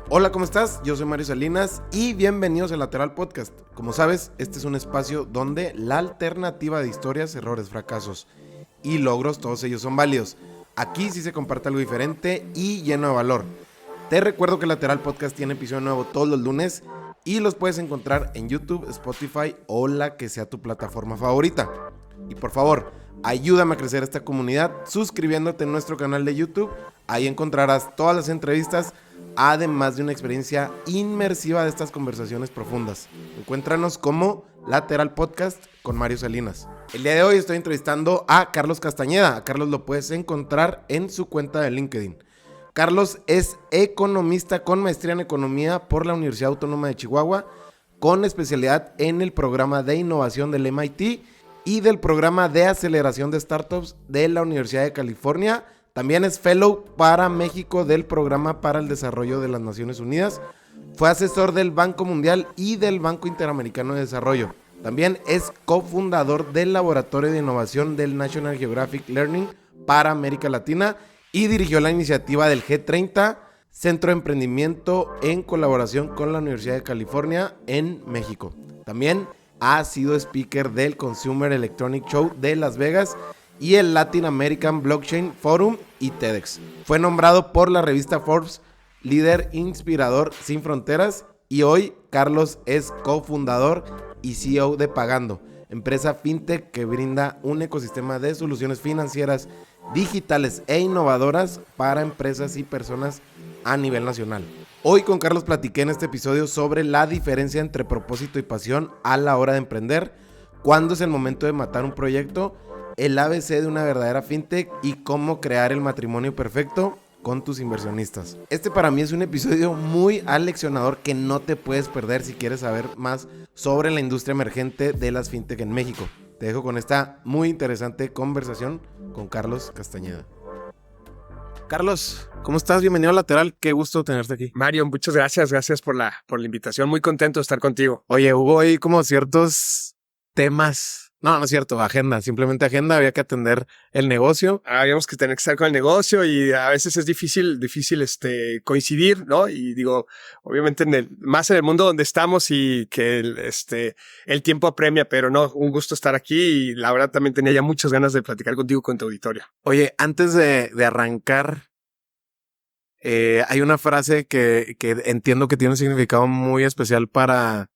Hola, ¿cómo estás? Yo soy Mario Salinas y bienvenidos a Lateral Podcast. Como sabes, este es un espacio donde la alternativa de historias, errores, fracasos y logros, todos ellos son válidos. Aquí sí se comparte algo diferente y lleno de valor. Te recuerdo que Lateral Podcast tiene episodio nuevo todos los lunes y los puedes encontrar en YouTube, Spotify o la que sea tu plataforma favorita. Y por favor, ayúdame a crecer esta comunidad suscribiéndote en nuestro canal de YouTube. Ahí encontrarás todas las entrevistas, además de una experiencia inmersiva de estas conversaciones profundas. Encuéntranos como Lateral Podcast con Mario Salinas. El día de hoy estoy entrevistando a Carlos Castañeda. A Carlos lo puedes encontrar en su cuenta de LinkedIn. Carlos es economista con maestría en economía por la Universidad Autónoma de Chihuahua, con especialidad en el programa de innovación del MIT y del programa de aceleración de startups de la Universidad de California. También es fellow para México del Programa para el Desarrollo de las Naciones Unidas. Fue asesor del Banco Mundial y del Banco Interamericano de Desarrollo. También es cofundador del Laboratorio de Innovación del National Geographic Learning para América Latina y dirigió la iniciativa del G30, Centro de Emprendimiento en colaboración con la Universidad de California en México. También ha sido speaker del Consumer Electronic Show de Las Vegas y el Latin American Blockchain Forum y TEDx. Fue nombrado por la revista Forbes líder inspirador sin fronteras y hoy Carlos es cofundador y CEO de Pagando, empresa fintech que brinda un ecosistema de soluciones financieras digitales e innovadoras para empresas y personas a nivel nacional. Hoy con Carlos platiqué en este episodio sobre la diferencia entre propósito y pasión a la hora de emprender, cuándo es el momento de matar un proyecto, el ABC de una verdadera fintech y cómo crear el matrimonio perfecto con tus inversionistas. Este para mí es un episodio muy aleccionador que no te puedes perder si quieres saber más sobre la industria emergente de las fintech en México. Te dejo con esta muy interesante conversación con Carlos Castañeda. Carlos, ¿cómo estás? Bienvenido a Lateral. Qué gusto tenerte aquí. Mario, muchas gracias. Gracias por la invitación. Muy contento de estar contigo. Oye, hubo ahí como ciertos temas. No es cierto, agenda, simplemente agenda, había que atender el negocio. Habíamos que tener que estar con el negocio y a veces es difícil coincidir, ¿no? Y digo, obviamente más en el mundo donde estamos y que el tiempo apremia, pero no, un gusto estar aquí y la verdad también tenía ya muchas ganas de platicar contigo, con tu auditorio. Oye, antes de arrancar, hay una frase que entiendo que tiene un significado muy especial para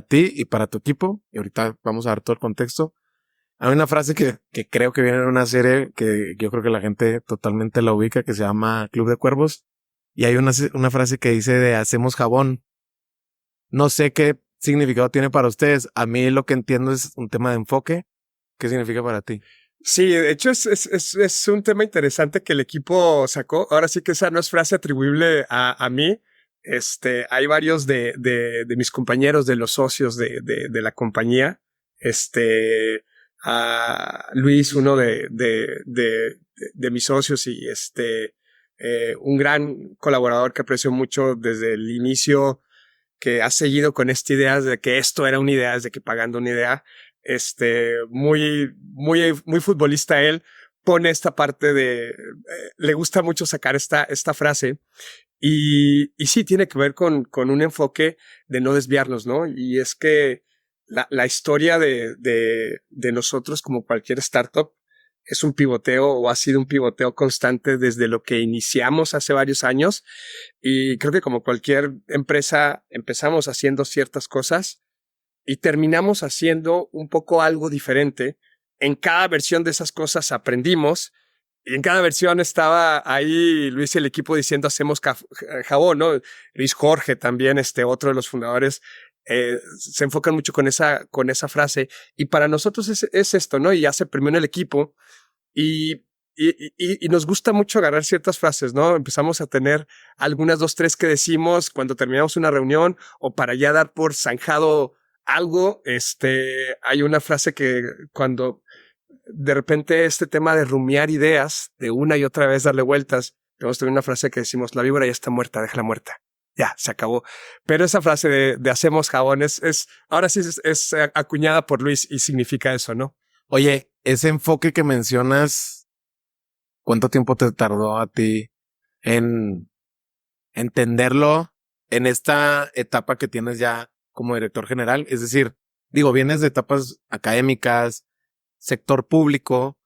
ti y para tu equipo, y ahorita vamos a dar todo el contexto. Hay una frase que creo que viene en una serie que yo creo que la gente totalmente la ubica, que se llama Club de Cuervos, y hay una frase que dice de hacemos jabón. No sé qué significado tiene para ustedes. A mí lo que entiendo es un tema de enfoque. ¿Qué significa para ti? Sí, de hecho es un tema interesante que el equipo sacó. Ahora sí que esa no es frase atribuible a mí. Hay varios de mis compañeros, de los socios de la compañía. A Luis, uno de mis socios y un gran colaborador que aprecio mucho desde el inicio, que ha seguido con esta idea de que esto era una idea, desde que Pagando una idea. Muy futbolista él, pone esta parte le gusta mucho sacar esta frase y sí tiene que ver con un enfoque de no desviarnos, ¿no? Y es que la historia de nosotros, como cualquier startup, es un pivoteo o ha sido un pivoteo constante desde lo que iniciamos hace varios años. Y creo que como cualquier empresa empezamos haciendo ciertas cosas y terminamos haciendo un poco algo diferente. En cada versión de esas cosas aprendimos y en cada versión estaba ahí Luis y el equipo diciendo hacemos jabón, ¿no? Luis Jorge también, otro de los fundadores, se enfocan mucho con esa frase y para nosotros es esto, ¿no? Y ya se premió en el equipo y nos gusta mucho agarrar ciertas frases, ¿no? Empezamos a tener algunas 2, 3 que decimos cuando terminamos una reunión o para ya dar por zanjado algo. Hay una frase que cuando de repente este tema de rumiar ideas, de una y otra vez darle vueltas, tenemos también una frase que decimos, la víbora ya está muerta, déjala muerta. Ya, se acabó. Pero esa frase de hacemos jabón ahora sí es acuñada por Luis y significa eso, ¿no? Oye, ese enfoque que mencionas, ¿cuánto tiempo te tardó a ti en entenderlo en esta etapa que tienes ya como director general? Es decir, digo, vienes de etapas académicas, sector público,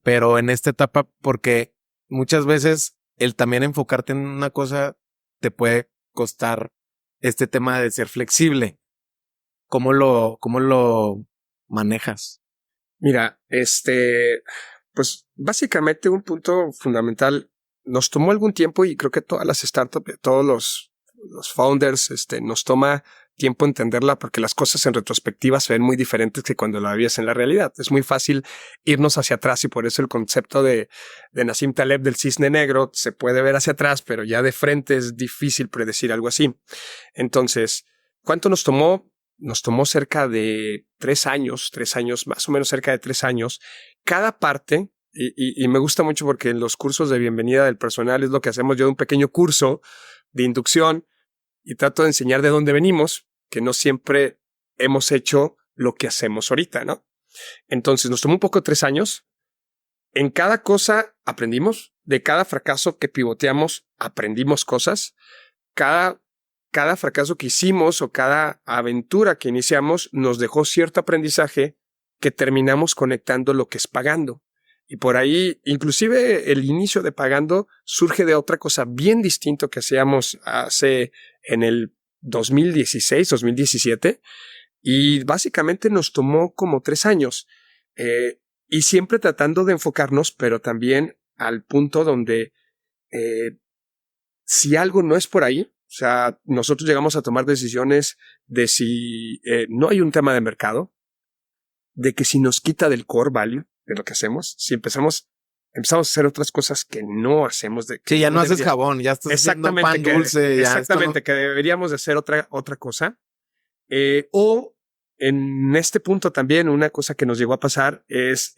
pero en esta etapa, porque muchas veces el también enfocarte en una cosa te puede costar este tema de ser flexible. ¿Cómo lo manejas? Mira, pues básicamente un punto fundamental nos tomó algún tiempo y creo que todas las startups, todos los founders, nos toma tiempo entenderla porque las cosas en retrospectiva se ven muy diferentes que cuando la vivías en la realidad. Es muy fácil irnos hacia atrás y por eso el concepto de Nassim Taleb del cisne negro se puede ver hacia atrás, pero ya de frente es difícil predecir algo así. Entonces, ¿cuánto nos tomó? Nos tomó cerca de 3 años, más o menos cerca de 3 años. Cada parte, y me gusta mucho porque en los cursos de bienvenida del personal es lo que hacemos yo, un pequeño curso de inducción y trato de enseñar de dónde venimos, que no siempre hemos hecho lo que hacemos ahorita, ¿no? Entonces nos tomó un poco 3 años. En cada cosa aprendimos, de cada fracaso que pivoteamos aprendimos cosas. Cada fracaso que hicimos o cada aventura que iniciamos nos dejó cierto aprendizaje que terminamos conectando lo que es Pagando. Y por ahí, inclusive el inicio de Pagando surge de otra cosa bien distinto que hacíamos en el 2016, 2017. Y básicamente nos tomó como 3 años. Y siempre tratando de enfocarnos, pero también al punto donde si algo no es por ahí, o sea, nosotros llegamos a tomar decisiones de si no hay un tema de mercado, de que si nos quita del core value de lo que hacemos, si empezamos a hacer otras cosas que no hacemos. Sí, ya no haces jabón, ya estás haciendo pan dulce. Exactamente, que deberíamos de hacer otra cosa. O en este punto también una cosa que nos llegó a pasar es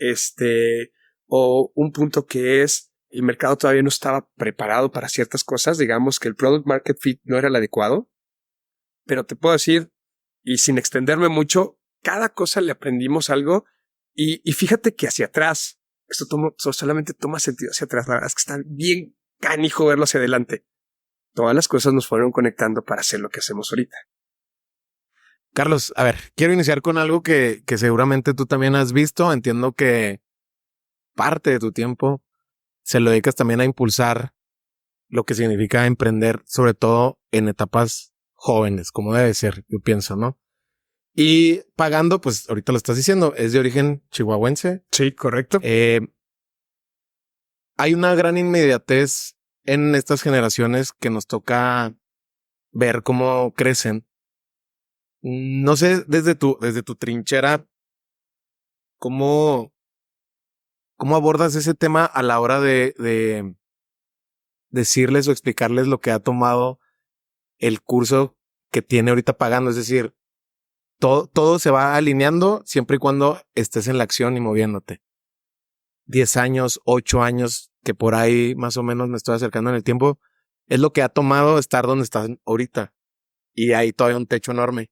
o un punto que es el mercado todavía no estaba preparado para ciertas cosas, digamos que el product market fit no era el adecuado, pero te puedo decir, y sin extenderme mucho, cada cosa le aprendimos algo y fíjate que hacia atrás, esto solamente toma sentido hacia atrás, la verdad es que está bien canijo verlo hacia adelante. Todas las cosas nos fueron conectando para hacer lo que hacemos ahorita. Carlos, a ver, quiero iniciar con algo que seguramente tú también has visto. Entiendo que parte de tu tiempo se lo dedicas también a impulsar lo que significa emprender, sobre todo en etapas jóvenes, como debe ser, yo pienso, ¿no? Y Pagando, pues ahorita lo estás diciendo, es de origen chihuahuense. Sí, correcto. Hay una gran inmediatez en estas generaciones que nos toca ver cómo crecen. No sé, desde tu trinchera, ¿cómo abordas ese tema a la hora de decirles o explicarles lo que ha tomado el curso que tiene ahorita Pagando? Es decir, todo se va alineando siempre y cuando estés en la acción y moviéndote. 10 años, 8 años, que por ahí más o menos me estoy acercando en el tiempo, es lo que ha tomado estar donde estás ahorita. Y hay todavía un techo enorme.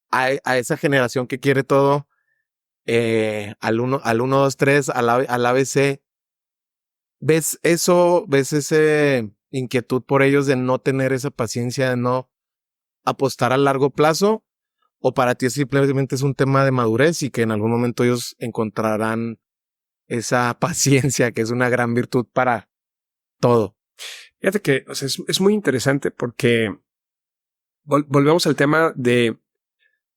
A esa generación que quiere todo, al 1, 2, 3, al ABC, ¿ves eso? ¿Ves ese inquietud por ellos de no tener esa paciencia, de no apostar a largo plazo? ¿O para ti simplemente es un tema de madurez y que en algún momento ellos encontrarán esa paciencia que es una gran virtud para todo? Fíjate que es muy interesante porque volvemos al tema de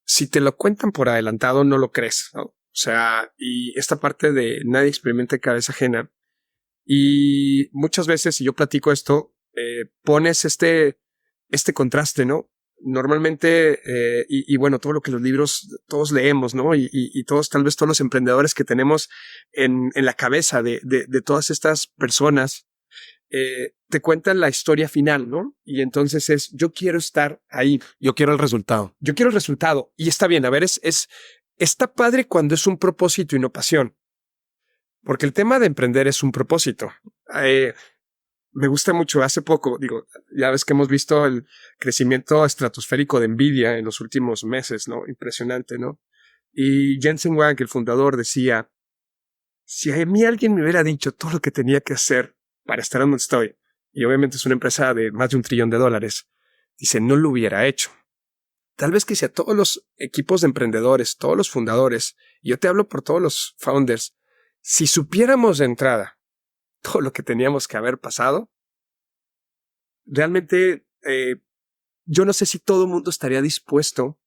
si te lo cuentan por adelantado no lo crees, ¿no? O sea, y esta parte de nadie experimenta cabeza ajena. Y muchas veces, si yo platico esto, pones este contraste, ¿no? Normalmente, y bueno, todo lo que los libros, todos leemos, ¿no? Y todos, tal vez todos los emprendedores que tenemos en la cabeza de todas estas personas, te cuentan la historia final, ¿no? Y entonces yo quiero estar ahí. Yo quiero el resultado. Yo quiero el resultado. Y está bien, a ver, está padre cuando es un propósito y no pasión. Porque el tema de emprender es un propósito. Me gusta mucho. Hace poco, ya ves que hemos visto el crecimiento estratosférico de Nvidia en los últimos meses, ¿no? Impresionante, ¿no? Y Jensen Huang, el fundador, decía, si a mí alguien me hubiera dicho todo lo que tenía que hacer para estar donde estoy, y obviamente es una empresa de más de $1 trillón, dice, no lo hubiera hecho. Tal vez que si a todos los equipos de emprendedores, todos los fundadores, y yo te hablo por todos los founders, si supiéramos de entrada todo lo que teníamos que haber pasado, realmente yo no sé si todo el mundo estaría dispuesto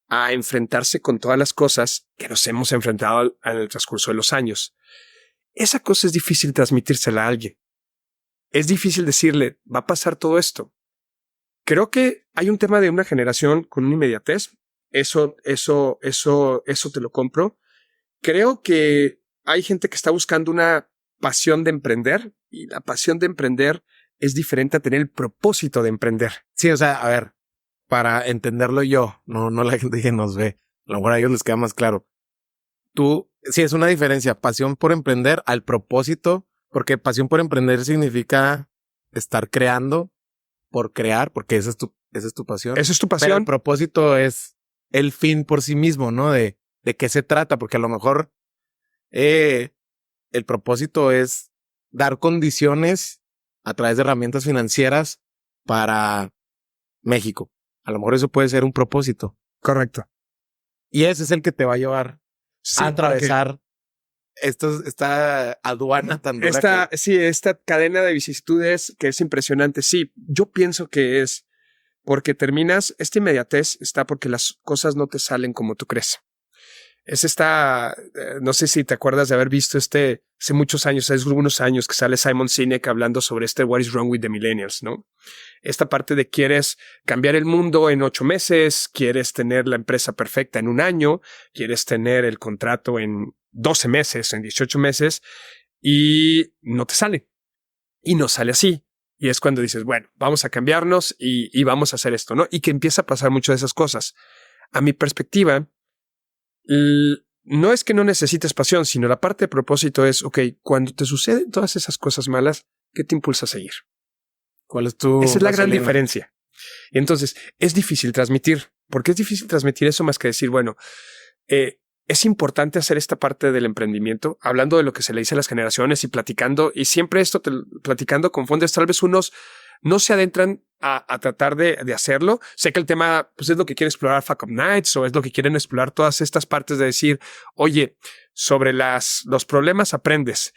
a enfrentarse con todas las cosas que nos hemos enfrentado en el transcurso de los años. Esa cosa es difícil transmitírsela a alguien. Es difícil decirle, va a pasar todo esto. Creo que hay un tema de una generación con una inmediatez. Eso te lo compro. Creo que hay gente que está buscando una pasión de emprender, y la pasión de emprender es diferente a tener el propósito de emprender. Sí, o sea, a ver, para entenderlo yo, no la gente que nos ve, a lo mejor a ellos les queda más claro. Sí, es una diferencia, pasión por emprender al propósito, porque pasión por emprender significa estar creando por crear, porque esa es tu pasión. Esa es tu pasión. Pero el propósito es el fin por sí mismo, ¿no? De qué se trata, porque a lo mejor el propósito es dar condiciones a través de herramientas financieras para México. A lo mejor eso puede ser un propósito. Correcto. Y ese es el que te va a llevar a atravesar porque esta aduana tan dura. Esta cadena de vicisitudes que es impresionante. Sí, yo pienso que es porque terminas, esta inmediatez está porque las cosas no te salen como tú crees. Es no sé si te acuerdas de haber visto hace muchos años, hace algunos años que sale Simon Sinek hablando sobre What is wrong with the millennials, ¿no? Esta parte de quieres cambiar el mundo en 8 meses, quieres tener la empresa perfecta en 1 año, quieres tener el contrato en 12 meses, en 18 meses, y no te sale. Y no sale así. Y es cuando dices, bueno, vamos a cambiarnos y vamos a hacer esto, ¿no? Y que empieza a pasar mucho de esas cosas. A mi perspectiva, no es que no necesites pasión, sino la parte de propósito es, ok, cuando te suceden todas esas cosas malas, ¿qué te impulsa a seguir? ¿Cuál es tu Esa es la gran gasolina? diferencia. Entonces, es difícil transmitir. ¿Por qué es difícil transmitir eso más que decir, bueno, es importante hacer esta parte del emprendimiento, hablando de lo que se le dice a las generaciones y platicando, y siempre platicando con fondos, tal vez unos no se adentran a tratar de hacerlo. Sé que el tema pues es lo que quieren explorar Fuck Up Nights o es lo que quieren explorar todas estas partes de decir, oye, sobre los problemas aprendes,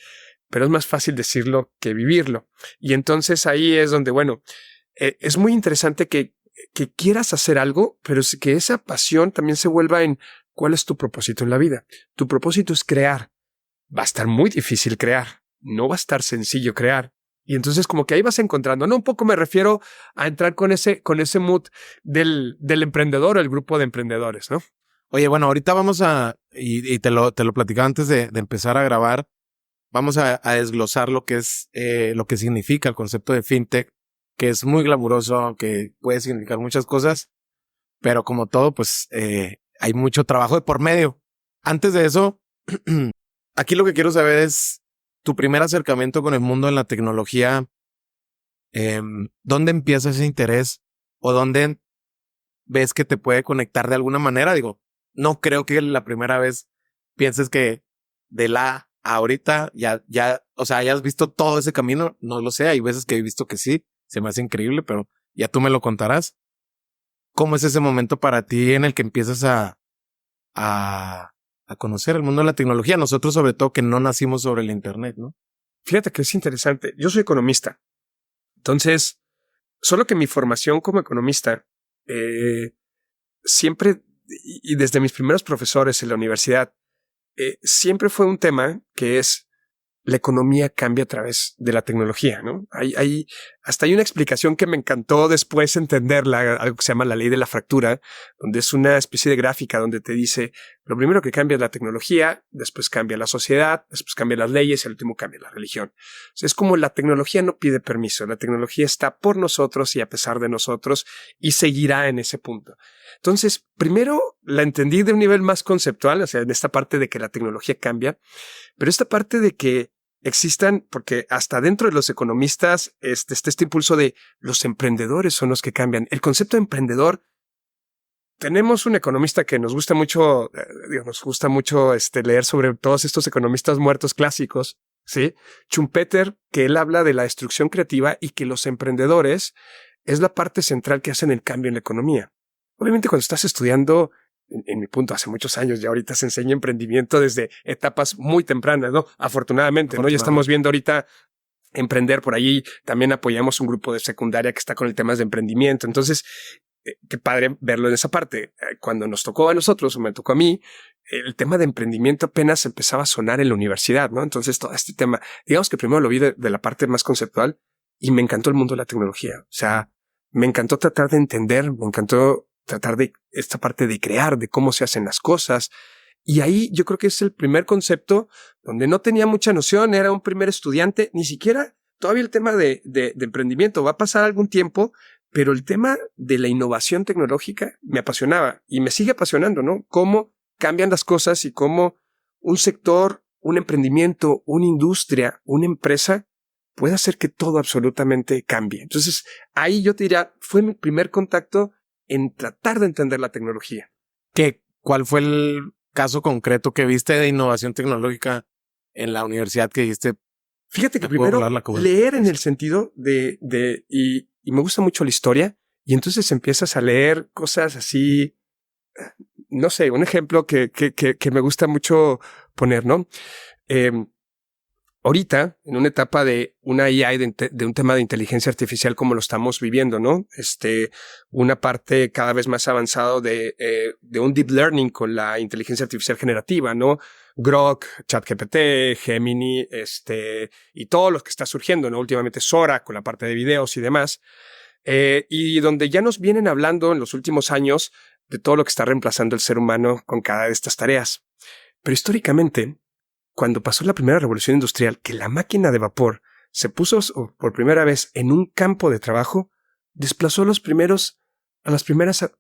pero es más fácil decirlo que vivirlo. Y entonces ahí es donde, bueno, es muy interesante que quieras hacer algo, pero que esa pasión también se vuelva en cuál es tu propósito en la vida. Tu propósito es crear. Va a estar muy difícil crear. No va a estar sencillo crear. Y entonces como que ahí vas encontrando, no, un poco me refiero a entrar con ese mood del emprendedor o el grupo de emprendedores, ¿no? Oye, bueno, ahorita vamos y te lo platicaba antes de empezar a grabar, vamos a desglosar lo que es, lo que significa el concepto de fintech, que es muy glamuroso, que puede significar muchas cosas, pero como todo, pues hay mucho trabajo de por medio. Antes de eso, aquí lo que quiero saber es tu primer acercamiento con el mundo de la tecnología. ¿Dónde empieza ese interés? ¿O dónde ves que te puede conectar de alguna manera? Digo, no creo que la primera vez pienses que de la a ahorita ya, o sea, hayas visto todo ese camino. No lo sé, hay veces que he visto que sí, se me hace increíble, pero ya tú me lo contarás. ¿Cómo es ese momento para ti en el que empiezas a conocer el mundo de la tecnología? Nosotros, sobre todo, que no nacimos sobre el internet, ¿no? Fíjate que es interesante. Yo soy economista. Entonces, solo que mi formación como economista, siempre, y desde mis primeros profesores en la universidad, siempre fue un tema que es la economía cambia a través de la tecnología, ¿no? Hasta hay una explicación que me encantó después entenderla, algo que se llama la ley de la fractura, donde es una especie de gráfica donde te dice, lo primero que cambia es la tecnología, después cambia la sociedad, después cambia las leyes y al último cambia la religión. O sea, es como la tecnología no pide permiso, la tecnología está por nosotros y a pesar de nosotros y seguirá en ese punto. Entonces, primero la entendí de un nivel más conceptual, o sea, en esta parte de que la tecnología cambia, pero esta parte de que existan, porque hasta dentro de los economistas está este impulso de los emprendedores son los que cambian. El concepto de emprendedor, tenemos un economista que nos gusta mucho, leer sobre todos estos economistas muertos clásicos, ¿sí? Schumpeter, que él habla de la destrucción creativa y que los emprendedores es la parte central que hacen el cambio en la economía. Obviamente cuando estás estudiando, en mi punto, hace muchos años, ya ahorita se enseña emprendimiento desde etapas muy tempranas, ¿no? Afortunadamente, ¿no? Ya estamos viendo ahorita emprender por ahí. También apoyamos un grupo de secundaria que está con el tema de emprendimiento. Entonces, qué padre verlo en esa parte. Cuando nos tocó a nosotros, o me tocó a mí, el tema de emprendimiento apenas empezaba a sonar en la universidad, ¿no? Entonces, todo este tema, digamos que primero lo vi de la parte más conceptual y me encantó el mundo de la tecnología. O sea, me encantó tratar de entender, me encantó tratar de esta parte de crear, de cómo se hacen las cosas. Y ahí yo creo que es el primer concepto donde no tenía mucha noción, era un primer estudiante, ni siquiera todavía el tema de emprendimiento. Va a pasar algún tiempo, pero el tema de la innovación tecnológica me apasionaba y me sigue apasionando, ¿no? Cómo cambian las cosas y cómo un sector, un emprendimiento, una industria, una empresa puede hacer que todo absolutamente cambie. Entonces, ahí yo te diría, fue mi primer contacto en tratar de entender la tecnología. ¿Cuál fue el caso concreto que viste de innovación tecnológica en la universidad que dijiste? Fíjate que primero leer en el sentido y me gusta mucho la historia, y entonces empiezas a leer cosas así, no sé, un ejemplo que me gusta mucho poner, ¿no? Ahorita, en una etapa de una IA de un tema de inteligencia artificial como lo estamos viviendo, ¿no? Una parte cada vez más avanzado de un deep learning con la inteligencia artificial generativa, ¿no? Grok, ChatGPT, Gemini, y todo lo que está surgiendo, ¿no? Últimamente Sora con la parte de videos y demás. Y donde ya nos vienen hablando en los últimos años de todo lo que está reemplazando el ser humano con cada de estas tareas. Pero históricamente, cuando pasó la primera revolución industrial, que la máquina de vapor se puso por primera vez en un campo de trabajo, desplazó a las primeras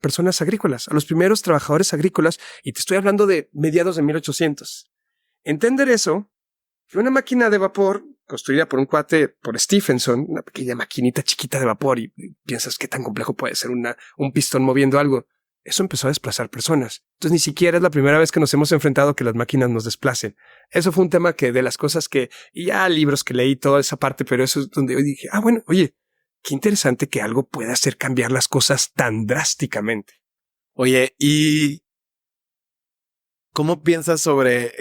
personas agrícolas, a los primeros trabajadores agrícolas, y te estoy hablando de mediados de 1800. Entender eso, que una máquina de vapor construida por un cuate, por Stephenson, una pequeña maquinita chiquita de vapor, y piensas qué tan complejo puede ser un pistón moviendo algo. Eso empezó a desplazar personas. Entonces ni siquiera es la primera vez que nos hemos enfrentado a que las máquinas nos desplacen. Eso fue un tema que de las cosas que, y ya libros que leí, toda esa parte, pero eso es donde yo dije, bueno, oye, qué interesante que algo pueda hacer cambiar las cosas tan drásticamente. Oye, ¿y cómo piensas sobre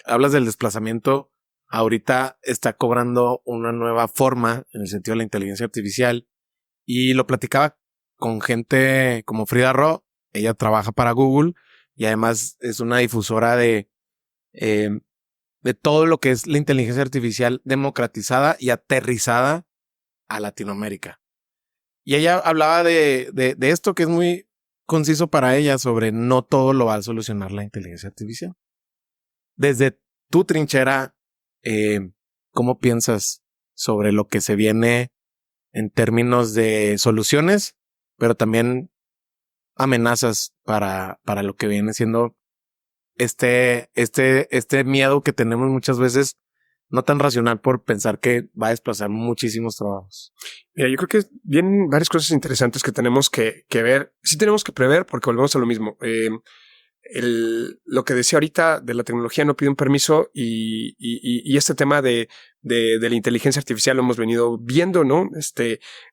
hablas del desplazamiento? Ahorita está cobrando una nueva forma en el sentido de la inteligencia artificial, y lo platicaba con gente como Frida Ro. Ella trabaja para Google y además es una difusora de todo lo que es la inteligencia artificial democratizada y aterrizada a Latinoamérica. Y ella hablaba de esto que es muy conciso para ella, sobre no todo lo va a solucionar la inteligencia artificial. Desde tu trinchera, ¿cómo piensas sobre lo que se viene en términos de soluciones, pero también amenazas para lo que viene siendo este miedo que tenemos muchas veces, no tan racional, por pensar que va a desplazar muchísimos trabajos? Mira, yo creo que vienen varias cosas interesantes que tenemos que ver. Sí tenemos que prever, porque volvemos a lo mismo. Lo que decía ahorita de la tecnología no pide un permiso, y este tema de la inteligencia artificial lo hemos venido viendo, ¿no?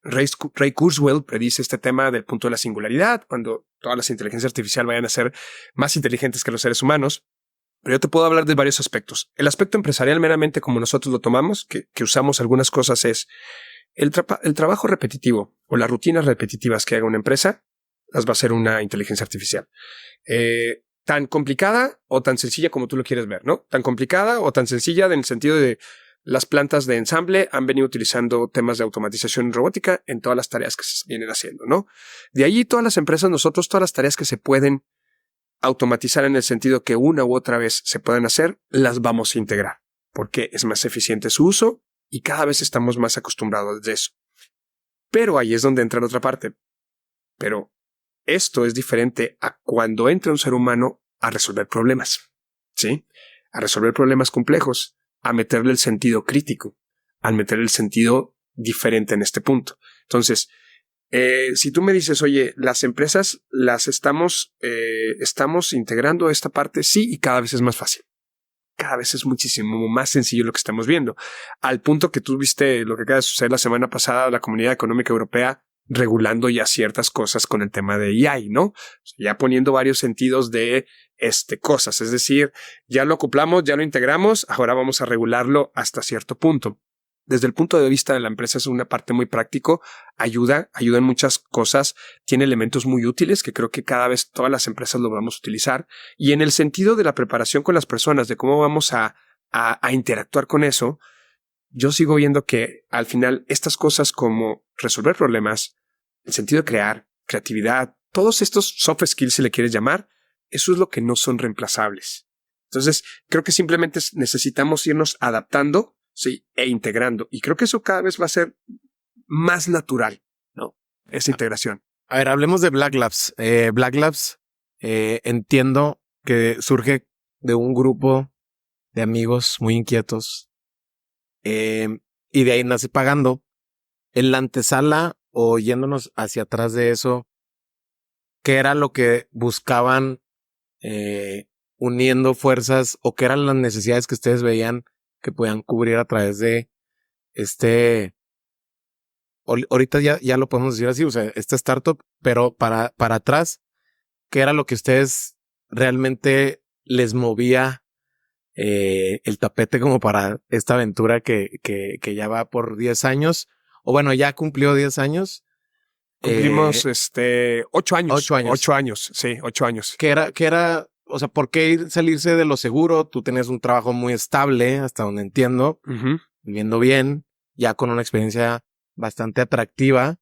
Ray Kurzweil predice este tema del punto de la singularidad, cuando todas las inteligencias artificiales vayan a ser más inteligentes que los seres humanos. Pero yo te puedo hablar de varios aspectos. El aspecto empresarial, meramente como nosotros lo tomamos, que usamos algunas cosas, es el trabajo repetitivo o las rutinas repetitivas que haga una empresa, las va a hacer una inteligencia artificial. Tan complicada o tan sencilla como tú lo quieres ver, ¿no? Tan complicada o tan sencilla en el sentido de las plantas de ensamble han venido utilizando temas de automatización robótica en todas las tareas que se vienen haciendo, ¿no? De allí todas las empresas, nosotros, todas las tareas que se pueden automatizar en el sentido que una u otra vez se pueden hacer, las vamos a integrar, porque es más eficiente su uso y cada vez estamos más acostumbrados de eso. Pero ahí es donde entra la otra parte. Pero esto es diferente a cuando entra un ser humano a resolver problemas, ¿sí? A resolver problemas complejos, a meterle el sentido crítico, al meterle el sentido diferente en este punto. Entonces, si tú me dices, oye, las empresas las estamos integrando esta parte, sí, y cada vez es más fácil. cada vez es muchísimo más sencillo lo que estamos viendo. Al punto que tú viste lo que acaba de suceder la semana pasada, la Comunidad Económica Europea regulando ya ciertas cosas con el tema de AI, ¿no? Ya poniendo varios sentidos de cosas. Es decir, ya lo acoplamos, ya lo integramos, ahora vamos a regularlo hasta cierto punto. Desde el punto de vista de la empresa es una parte muy práctico, ayuda en muchas cosas, tiene elementos muy útiles que creo que cada vez todas las empresas lo vamos a utilizar. Y en el sentido de la preparación con las personas, de cómo vamos a interactuar con eso, yo sigo viendo que al final estas cosas como resolver problemas, el sentido de crear, creatividad, todos estos soft skills, si le quieres llamar, eso es lo que no son reemplazables. Entonces, creo que simplemente necesitamos irnos adaptando, sí, e integrando. Y creo que eso cada vez va a ser más natural, ¿no? Esa integración. A ver, hablemos de Black Labs. Black Labs, entiendo que surge de un grupo de amigos muy inquietos. Y de ahí nace Pagando. En la antesala o yéndonos hacia atrás de eso, ¿qué era lo que buscaban uniendo fuerzas o qué eran las necesidades que ustedes veían que podían cubrir a través de ahorita ya lo podemos decir así, o sea, esta startup, pero para atrás, ¿qué era lo que ustedes realmente les movía el tapete como para esta aventura que ya va por 10 años? O bueno, ya cumplió 10 años. Cumplimos 8 años. 8 años. 8 años, sí, 8 años. ¿Qué era? O sea, ¿por qué salirse de lo seguro? Tú tenías un trabajo muy estable, hasta donde entiendo, viviendo bien, ya con una experiencia bastante atractiva.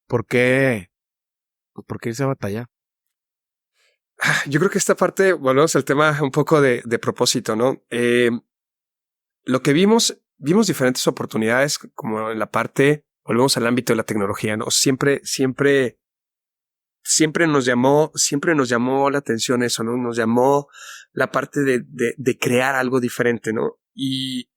¿Por qué? Pues, ¿por qué irse a batallar? Yo creo que esta parte, volvemos al tema un poco de propósito, ¿no? Lo que vimos diferentes oportunidades, como en la parte, volvemos al ámbito de la tecnología, ¿no? Siempre nos llamó la atención eso, ¿no? Nos llamó la parte de crear algo diferente, ¿no? Y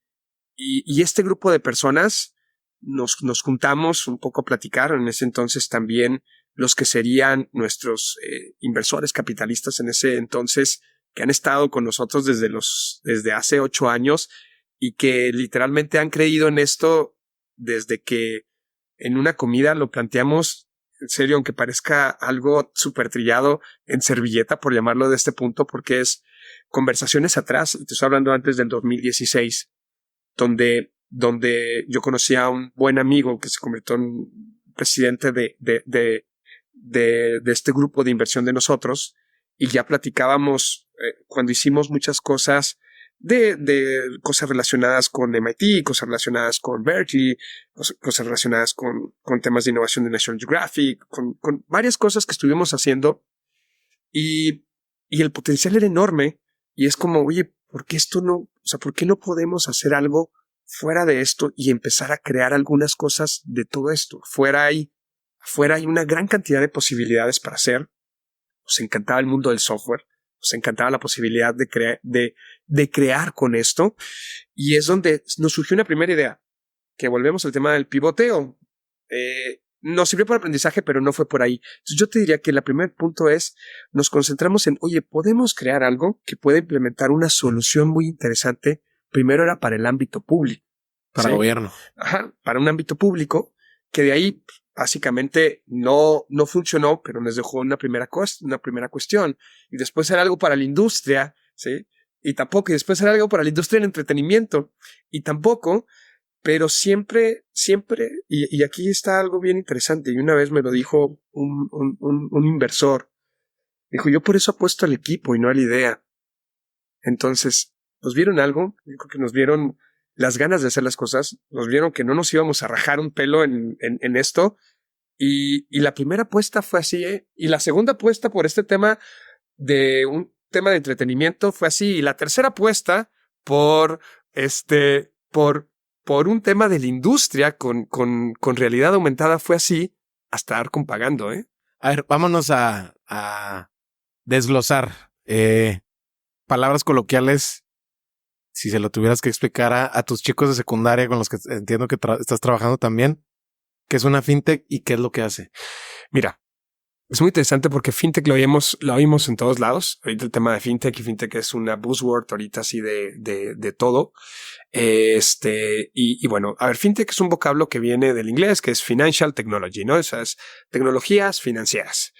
este grupo de personas nos juntamos un poco a platicar. En ese entonces también los que serían nuestros inversores capitalistas en ese entonces, que han estado con nosotros desde hace 8 años y que literalmente han creído en esto desde que en una comida lo planteamos, en serio, aunque parezca algo súper trillado, en servilleta, por llamarlo de este punto, porque es conversaciones atrás, y te estoy hablando antes del 2016, donde yo conocí a un buen amigo que se convirtió en presidente de este grupo de inversión de nosotros, y ya platicábamos cuando hicimos muchas cosas de cosas relacionadas con MIT, cosas relacionadas con Berkeley, cosas relacionadas con temas de innovación de National Geographic, con varias cosas que estuvimos haciendo, y el potencial era enorme. Y es como, oye, ¿por qué por qué no podemos hacer algo fuera de esto y empezar a crear algunas cosas de todo esto? Afuera hay una gran cantidad de posibilidades para hacer. Nos encantaba el mundo del software, nos encantaba la posibilidad de crear con esto. Y es donde nos surgió una primera idea, que volvemos al tema del pivoteo. Nos sirvió para aprendizaje, pero no fue por ahí. Entonces yo te diría que el primer punto es, nos concentramos en, oye, podemos crear algo que pueda implementar una solución muy interesante. Primero era para el ámbito público. Para ¿sí? gobierno. Ajá, para un ámbito público, que de ahí básicamente no funcionó, pero nos dejó una primera cuestión. Y después era algo para la industria, ¿sí? Y después era algo para la industria del entretenimiento. Y tampoco, pero siempre, y aquí está algo bien interesante, y una vez me lo dijo un inversor. Dijo, yo por eso apuesto al equipo y no a la idea. Entonces, nos vieron algo, yo creo que nos vieron las ganas de hacer las cosas, nos vieron que no nos íbamos a rajar un pelo en esto, y la primera apuesta fue así, y la segunda apuesta por este tema de un tema de entretenimiento fue así, y la tercera apuesta por un tema de la industria con realidad aumentada fue así, hasta dar con Pagando, A ver, vámonos a desglosar palabras coloquiales. Si se lo tuvieras que explicar a tus chicos de secundaria con los que entiendo que estás trabajando también, ¿qué es una fintech y qué es lo que hace? Mira, Es muy interesante porque fintech lo oímos en todos lados. Ahorita el tema de fintech, y fintech es una buzzword ahorita así de todo. Y bueno, a ver, fintech es un vocablo que viene del inglés, que es financial technology, ¿no? Esas tecnologías financieras.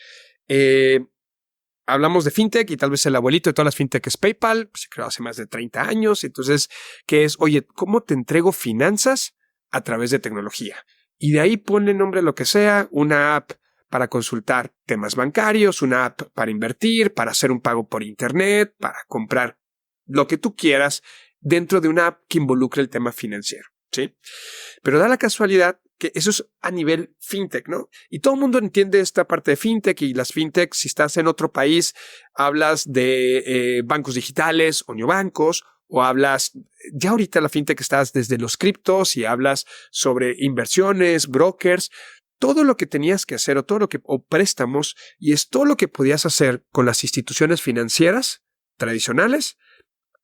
Hablamos de fintech y tal vez el abuelito de todas las fintech es PayPal, se creó hace más de 30 años. Entonces, ¿qué es? Oye, ¿cómo te entrego finanzas a través de tecnología? Y de ahí ponle nombre a lo que sea, una app para consultar temas bancarios, una app para invertir, para hacer un pago por internet, para comprar lo que tú quieras dentro de una app que involucre el tema financiero, ¿sí? Pero da la casualidad que eso es a nivel fintech, ¿no? Y todo el mundo entiende esta parte de fintech, y las fintech, si estás en otro país, hablas de bancos digitales o neobancos, o hablas, ya ahorita la fintech estás desde los criptos y hablas sobre inversiones, brokers, todo lo que tenías que hacer o préstamos, y es todo lo que podías hacer con las instituciones financieras tradicionales.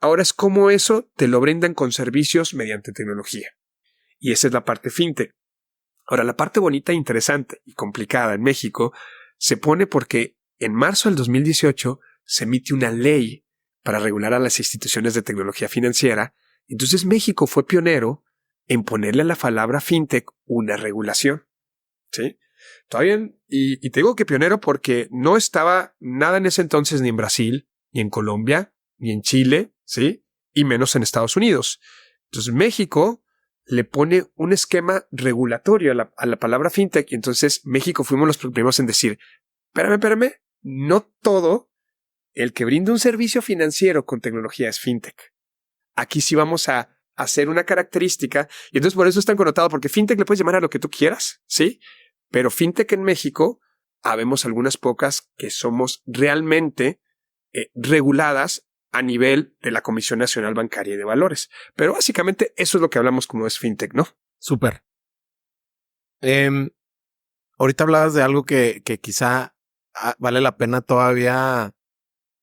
Ahora es como eso te lo brindan con servicios mediante tecnología. Y esa es la parte fintech. Ahora, la parte bonita, interesante y complicada en México se pone porque en marzo del 2018 se emite una ley para regular a las instituciones de tecnología financiera. Entonces México fue pionero en ponerle a la palabra fintech una regulación, ¿sí? Todavía, y te digo que pionero porque no estaba nada en ese entonces ni en Brasil, ni en Colombia, ni en Chile, ¿sí? Y menos en Estados Unidos. Entonces México le pone un esquema regulatorio a la palabra fintech, y entonces México fuimos los primeros en decir, espérame, no todo el que brinda un servicio financiero con tecnología es fintech. Aquí sí vamos a hacer una característica, y entonces por eso es tan connotado, porque fintech le puedes llamar a lo que tú quieras, ¿sí? Pero fintech en México, habemos algunas pocas que somos realmente reguladas a nivel de la Comisión Nacional Bancaria y de Valores. Pero básicamente eso es lo que hablamos como es fintech, ¿no? Súper. Ahorita hablabas de algo que quizá vale la pena todavía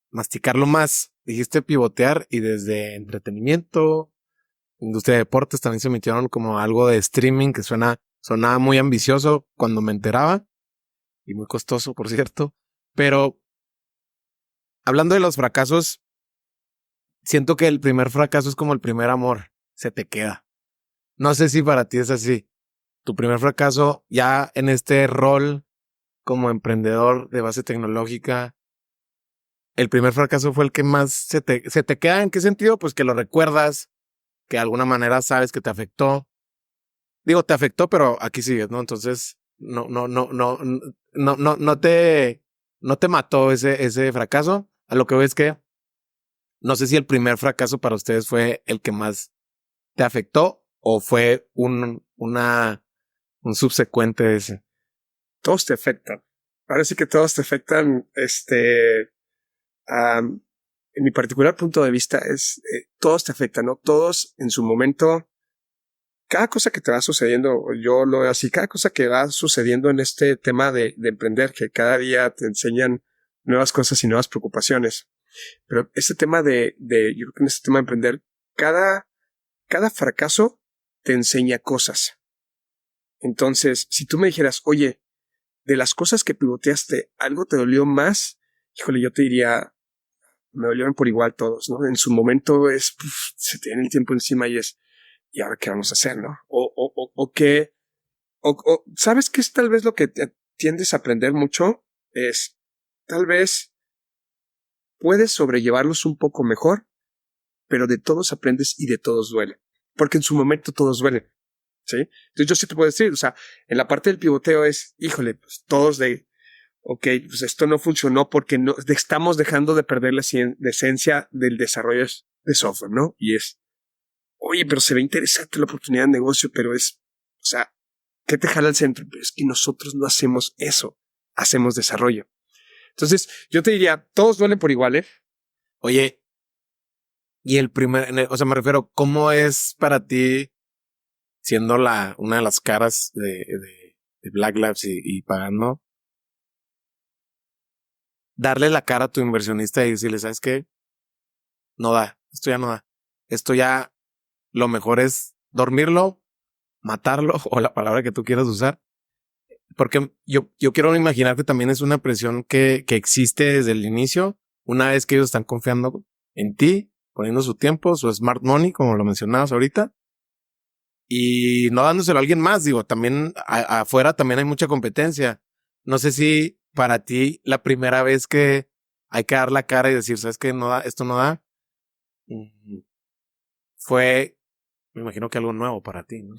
masticarlo más. Dijiste pivotear, y desde entretenimiento, industria de deportes también se metieron como algo de streaming que sonaba muy ambicioso cuando me enteraba, y muy costoso, por cierto. Pero hablando de los fracasos, siento que el primer fracaso es como el primer amor, se te queda. No sé si para ti es así. Tu primer fracaso ya en este rol como emprendedor de base tecnológica, el primer fracaso fue el que más se te queda. ¿En qué sentido? Pues que lo recuerdas, que de alguna manera sabes que te afectó. Digo, te afectó, pero aquí sigues, ¿no? Entonces, no te mató ese fracaso. A lo que veo es que no sé si el primer fracaso para ustedes fue el que más te afectó, o fue un subsecuente de ese. Todos te afectan. Ahora sí que todos te afectan. En mi particular punto de vista es, todos te afectan, ¿no? Todos en su momento, cada cosa que te va sucediendo, yo lo veo así, cada cosa que va sucediendo en este tema de emprender, que cada día te enseñan nuevas cosas y nuevas preocupaciones. Pero este tema yo creo que en este tema de emprender, cada fracaso te enseña cosas. Entonces, si tú me dijeras, oye, de las cosas que pivoteaste, ¿algo te dolió más? Híjole, yo te diría, me dolieron por igual todos, ¿no? En su momento se tiene el tiempo encima y ¿y ahora qué vamos a hacer, no? ¿Sabes qué es tal vez lo que tiendes a aprender mucho? Es, tal vez puedes sobrellevarlos un poco mejor, pero de todos aprendes y de todos duele. Porque en su momento todos duelen, ¿sí? Entonces yo sí te puedo decir, o sea, en la parte del pivoteo es, híjole, pues todos pues esto no funcionó porque estamos dejando de perder la esencia del desarrollo de software, ¿no? Y oye, pero se ve interesante la oportunidad de negocio, pero o sea, ¿qué te jala al centro? Pero es que nosotros no hacemos eso, hacemos desarrollo. Entonces, yo te diría, todos duelen por igual, ¿eh? Oye, y me refiero, ¿cómo es para ti, siendo una de las caras de Black Labs y pagando, darle la cara a tu inversionista y decirle, ¿sabes qué? No da, esto ya no da. Esto ya, lo mejor es dormirlo, matarlo, o la palabra que tú quieras usar, porque yo quiero imaginar que también es una presión que existe desde el inicio, una vez que ellos están confiando en ti, poniendo su tiempo, su smart money, como lo mencionabas ahorita, y no dándoselo a alguien más. Digo, también afuera también hay mucha competencia. No sé si para ti la primera vez que hay que dar la cara y decir, ¿sabes qué? No da, esto no da. Fue, me imagino que algo nuevo para ti, ¿no?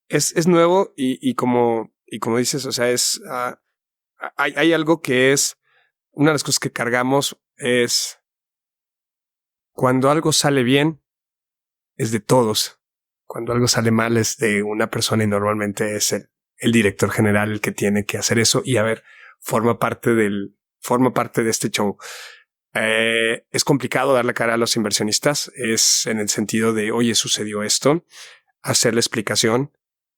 Es nuevo y como dices, o sea, hay algo que es, una de las cosas que cargamos es cuando algo sale bien, es de todos. Cuando algo sale mal es de una persona y normalmente es el director general el que tiene que hacer eso y a ver, forma parte de este show. Es complicado dar la cara a los inversionistas, es en el sentido de, oye, sucedió esto, hacer la explicación.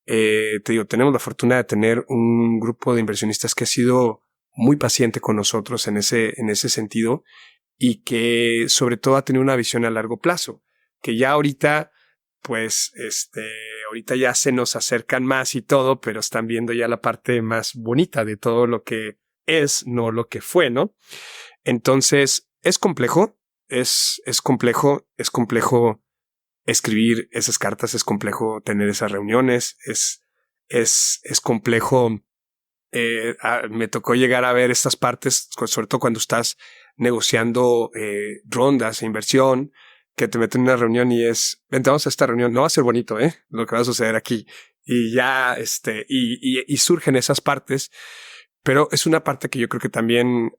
Te digo, tenemos la fortuna de tener un grupo de inversionistas que ha sido muy paciente con nosotros en ese sentido y que sobre todo ha tenido una visión a largo plazo, que ya ahorita pues ahorita ya se nos acercan más y todo, pero están viendo ya la parte más bonita de todo lo que es, no lo que fue, ¿no? Entonces, es complejo, es complejo escribir esas cartas, es complejo tener esas reuniones, es complejo. Me tocó llegar a ver estas partes, sobre todo cuando estás negociando rondas de inversión, que te meten en una reunión y vente, vamos a esta reunión, no va a ser bonito, lo que va a suceder aquí. Y ya, y surgen esas partes, pero es una parte que yo creo que también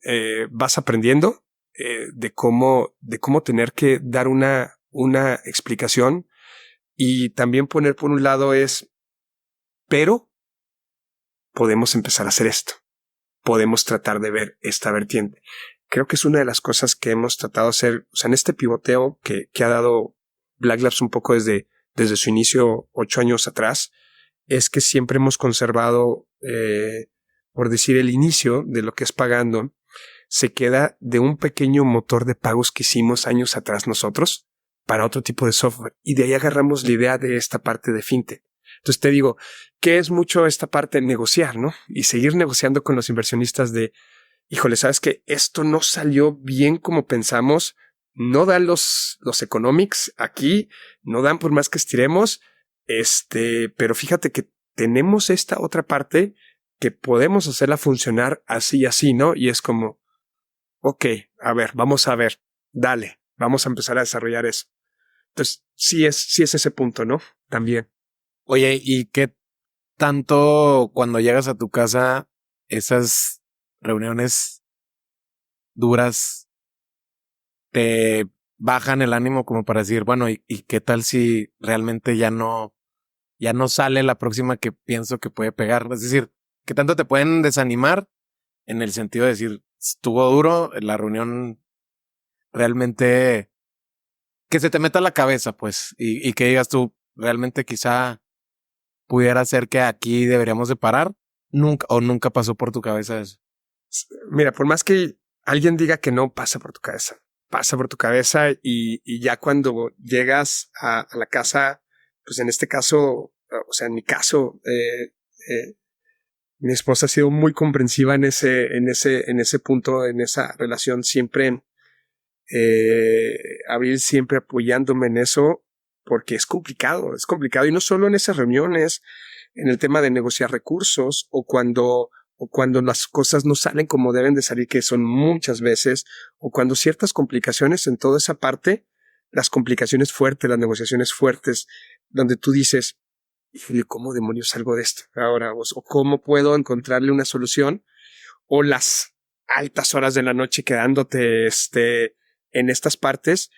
vas aprendiendo de cómo tener que dar una explicación y también poner por un lado pero podemos empezar a hacer esto. Podemos tratar de ver esta vertiente. Creo que es una de las cosas que hemos tratado de hacer, o sea, en este pivoteo que ha dado Black Labs un poco desde su inicio 8 años atrás, es que siempre hemos conservado, por decir, el inicio de lo que es pagando, se queda de un pequeño motor de pagos que hicimos años atrás nosotros para otro tipo de software. Y de ahí agarramos la idea de esta parte de fintech. Entonces te digo, que es mucho esta parte de negociar, ¿no? Y seguir negociando con los inversionistas de, híjole, ¿sabes qué? Esto no salió bien como pensamos, no dan los economics aquí, no dan por más que estiremos, pero fíjate que tenemos esta otra parte que podemos hacerla funcionar así y así, ¿no? Y es como, ok, a ver, vamos a ver, dale, vamos a empezar a desarrollar eso. Entonces, sí es ese punto, ¿no? También. Oye, ¿y qué tanto cuando llegas a tu casa esas reuniones duras te bajan el ánimo como para decir, bueno, ¿y qué tal si realmente ya no sale la próxima que pienso que puede pegar? Es decir, ¿qué tanto te pueden desanimar en el sentido de decir, estuvo duro, la reunión realmente que se te meta a la cabeza, pues, y que digas tú, realmente quizá pudiera ser que aquí deberíamos de parar? Nunca pasó por tu cabeza eso. Mira, por más que alguien diga que no, pasa por tu cabeza y ya cuando llegas a la casa, pues en este caso, o sea, en mi caso, mi esposa ha sido muy comprensiva en ese punto, en esa relación, siempre, Abril siempre apoyándome en eso, porque es complicado y no solo en esas reuniones, en el tema de negociar recursos o cuando las cosas no salen como deben de salir, que son muchas veces, o cuando ciertas complicaciones en toda esa parte, las complicaciones fuertes, las negociaciones fuertes, donde tú dices, ¿cómo demonios salgo de esto ahora? O ¿cómo puedo encontrarle una solución? O las altas horas de la noche quedándote en estas partes.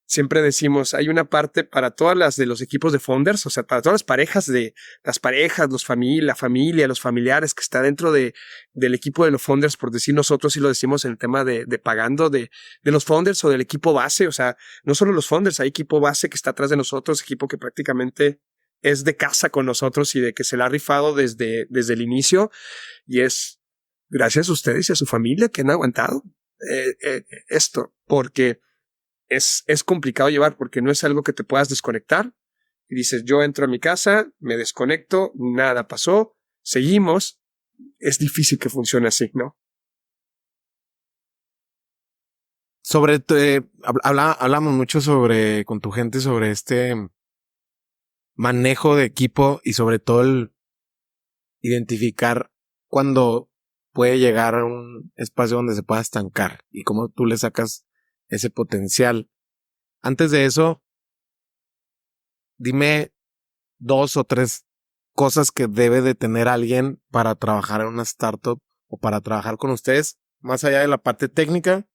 Siempre decimos, hay una parte para todas las de los equipos de founders, o sea, para todas las parejas, la familia, los familiares que está dentro del equipo de los founders, por decir nosotros, sí lo decimos en el tema de pagando de los founders o del equipo base, o sea, no solo los founders, hay equipo base que está atrás de nosotros, equipo que prácticamente es de casa con nosotros y de que se la ha rifado desde el inicio, y es gracias a ustedes y a su familia que han aguantado esto, porque es complicado llevar, porque no es algo que te puedas desconectar y dices, yo entro a mi casa, me desconecto, nada pasó, seguimos, es difícil que funcione así, ¿no? Hablamos mucho con tu gente sobre este manejo de equipo y sobre todo el identificar cuando puede llegar a un espacio donde se pueda estancar y cómo tú le sacas ese potencial. Antes de eso, dime 2 o 3 cosas que debe de tener alguien para trabajar en una startup o para trabajar con ustedes, más allá de la parte técnica,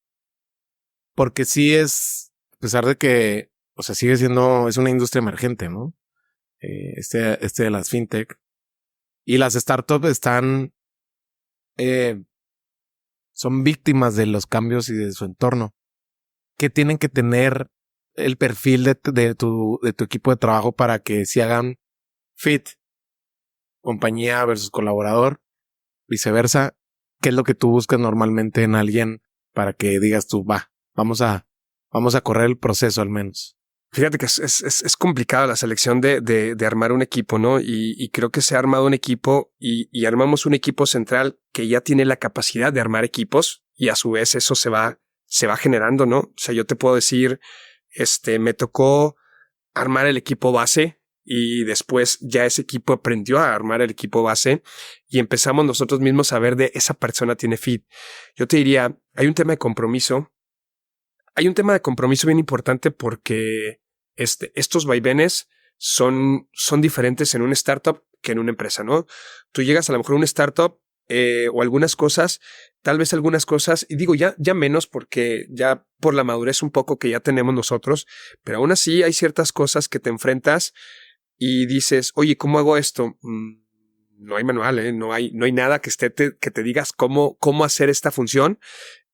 porque sí es, a pesar de que, o sea, sigue siendo, es una industria emergente, ¿no? Este de las fintech. Y las startups son víctimas de los cambios y de su entorno. ¿Qué tienen que tener el perfil de tu equipo de trabajo para que si hagan fit, compañía versus colaborador, viceversa? ¿Qué es lo que tú buscas normalmente en alguien para que digas tú, vamos a correr el proceso al menos? Fíjate que es complicada la selección de armar un equipo, ¿no? Y creo que se ha armado un equipo y armamos un equipo central que ya tiene la capacidad de armar equipos y a su vez eso se va generando, ¿no? O sea, yo te puedo decir, me tocó armar el equipo base y después ya ese equipo aprendió a armar el equipo base y empezamos nosotros mismos a ver de esa persona tiene fit. Yo te diría, hay un tema de compromiso. Hay un tema de compromiso bien importante porque estos vaivenes son diferentes en una startup que en una empresa, ¿no? Tú llegas a lo mejor a una startup o algunas cosas, tal vez algunas cosas, y digo ya menos porque ya por la madurez un poco que ya tenemos nosotros, pero aún así hay ciertas cosas que te enfrentas y dices, oye, ¿cómo hago esto? No hay manual, no hay nada que te digas cómo hacer esta función.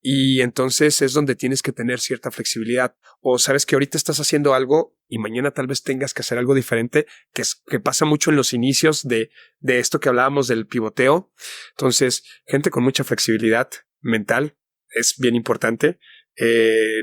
Y entonces es donde tienes que tener cierta flexibilidad. O sabes que ahorita estás haciendo algo y mañana tal vez tengas que hacer algo diferente, que pasa mucho en los inicios de esto que hablábamos del pivoteo. Entonces, gente con mucha flexibilidad mental es bien importante.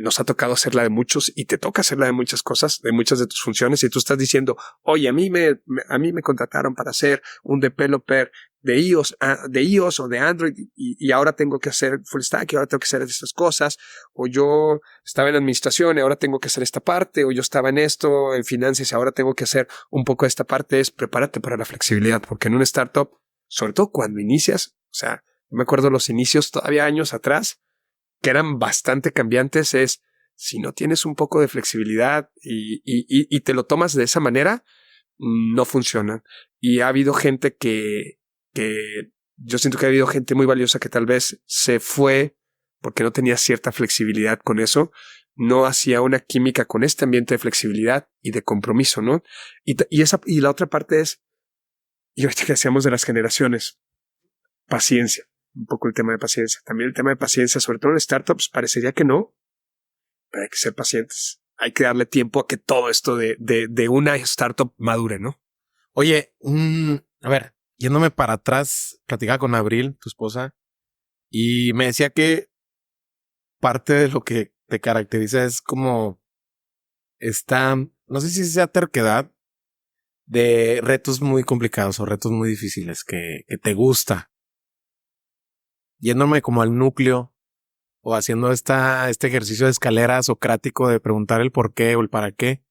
Nos ha tocado hacerla de muchos y te toca hacerla de muchas cosas, de muchas de tus funciones. Y tú estás diciendo, oye, a mí me contrataron para hacer un developer de iOS o de Android y ahora tengo que hacer full stack y ahora tengo que hacer estas cosas, o yo estaba en administración y ahora tengo que hacer esta parte, o yo estaba en esto, en finanzas y ahora tengo que hacer un poco de esta parte. Es prepárate para la flexibilidad, porque en una startup, sobre todo cuando inicias, o sea, me acuerdo los inicios todavía años atrás, que eran bastante cambiantes, es si no tienes un poco de flexibilidad y te lo tomas de esa manera, no funcionan. Y ha habido gente que yo siento que ha habido gente muy valiosa que tal vez se fue porque no tenía cierta flexibilidad con eso, no hacía una química con este ambiente de flexibilidad y de compromiso, ¿no? Y la otra parte es, y ahorita que decíamos de las generaciones, paciencia, un poco el tema de paciencia. También el tema de paciencia, sobre todo en startups, parecería que no, pero hay que ser pacientes. Hay que darle tiempo a que todo esto de una startup madure, ¿no? Oye, a ver, yéndome para atrás, platicaba con Abril, tu esposa, y me decía que parte de lo que te caracteriza es como no sé si sea terquedad de retos muy complicados o retos muy difíciles que te gusta. Yéndome como al núcleo o haciendo este ejercicio de escalera socrático de preguntar el por qué o el para qué,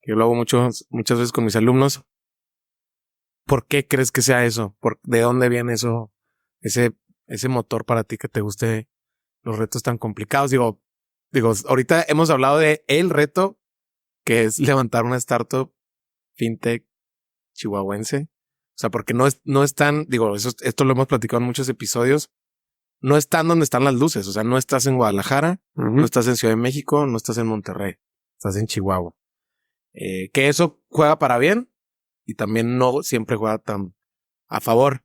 que yo lo hago muchas veces con mis alumnos. ¿Por qué crees que sea eso? ¿De dónde viene eso? Ese motor para ti que te guste los retos tan complicados. Digo, ahorita hemos hablado de el reto que es levantar una startup fintech chihuahuense. O sea, porque no es tan, esto lo hemos platicado en muchos episodios. No están donde están las luces. O sea, no estás en Guadalajara, no estás en Ciudad de México, no estás en Monterrey, estás en Chihuahua. Que eso juega para bien y también no siempre juega tan a favor.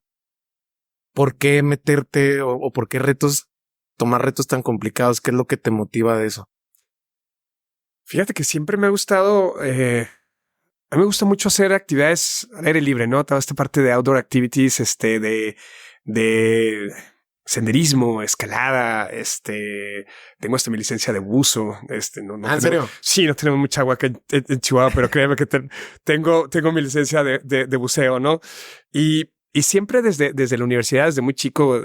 ¿Por qué meterte o por qué tomar retos tan complicados? ¿Qué es lo que te motiva de eso? Fíjate que siempre me ha gustado, a mí me gusta mucho hacer actividades al aire libre, ¿no? Toda esta parte de outdoor activities, de senderismo, escalada, tengo hasta mi licencia de buzo, ¿En serio? Sí, no tenemos mucha agua acá en Chihuahua, pero créeme que tengo mi licencia de buceo, ¿no? Y Y siempre desde la universidad, desde muy chico,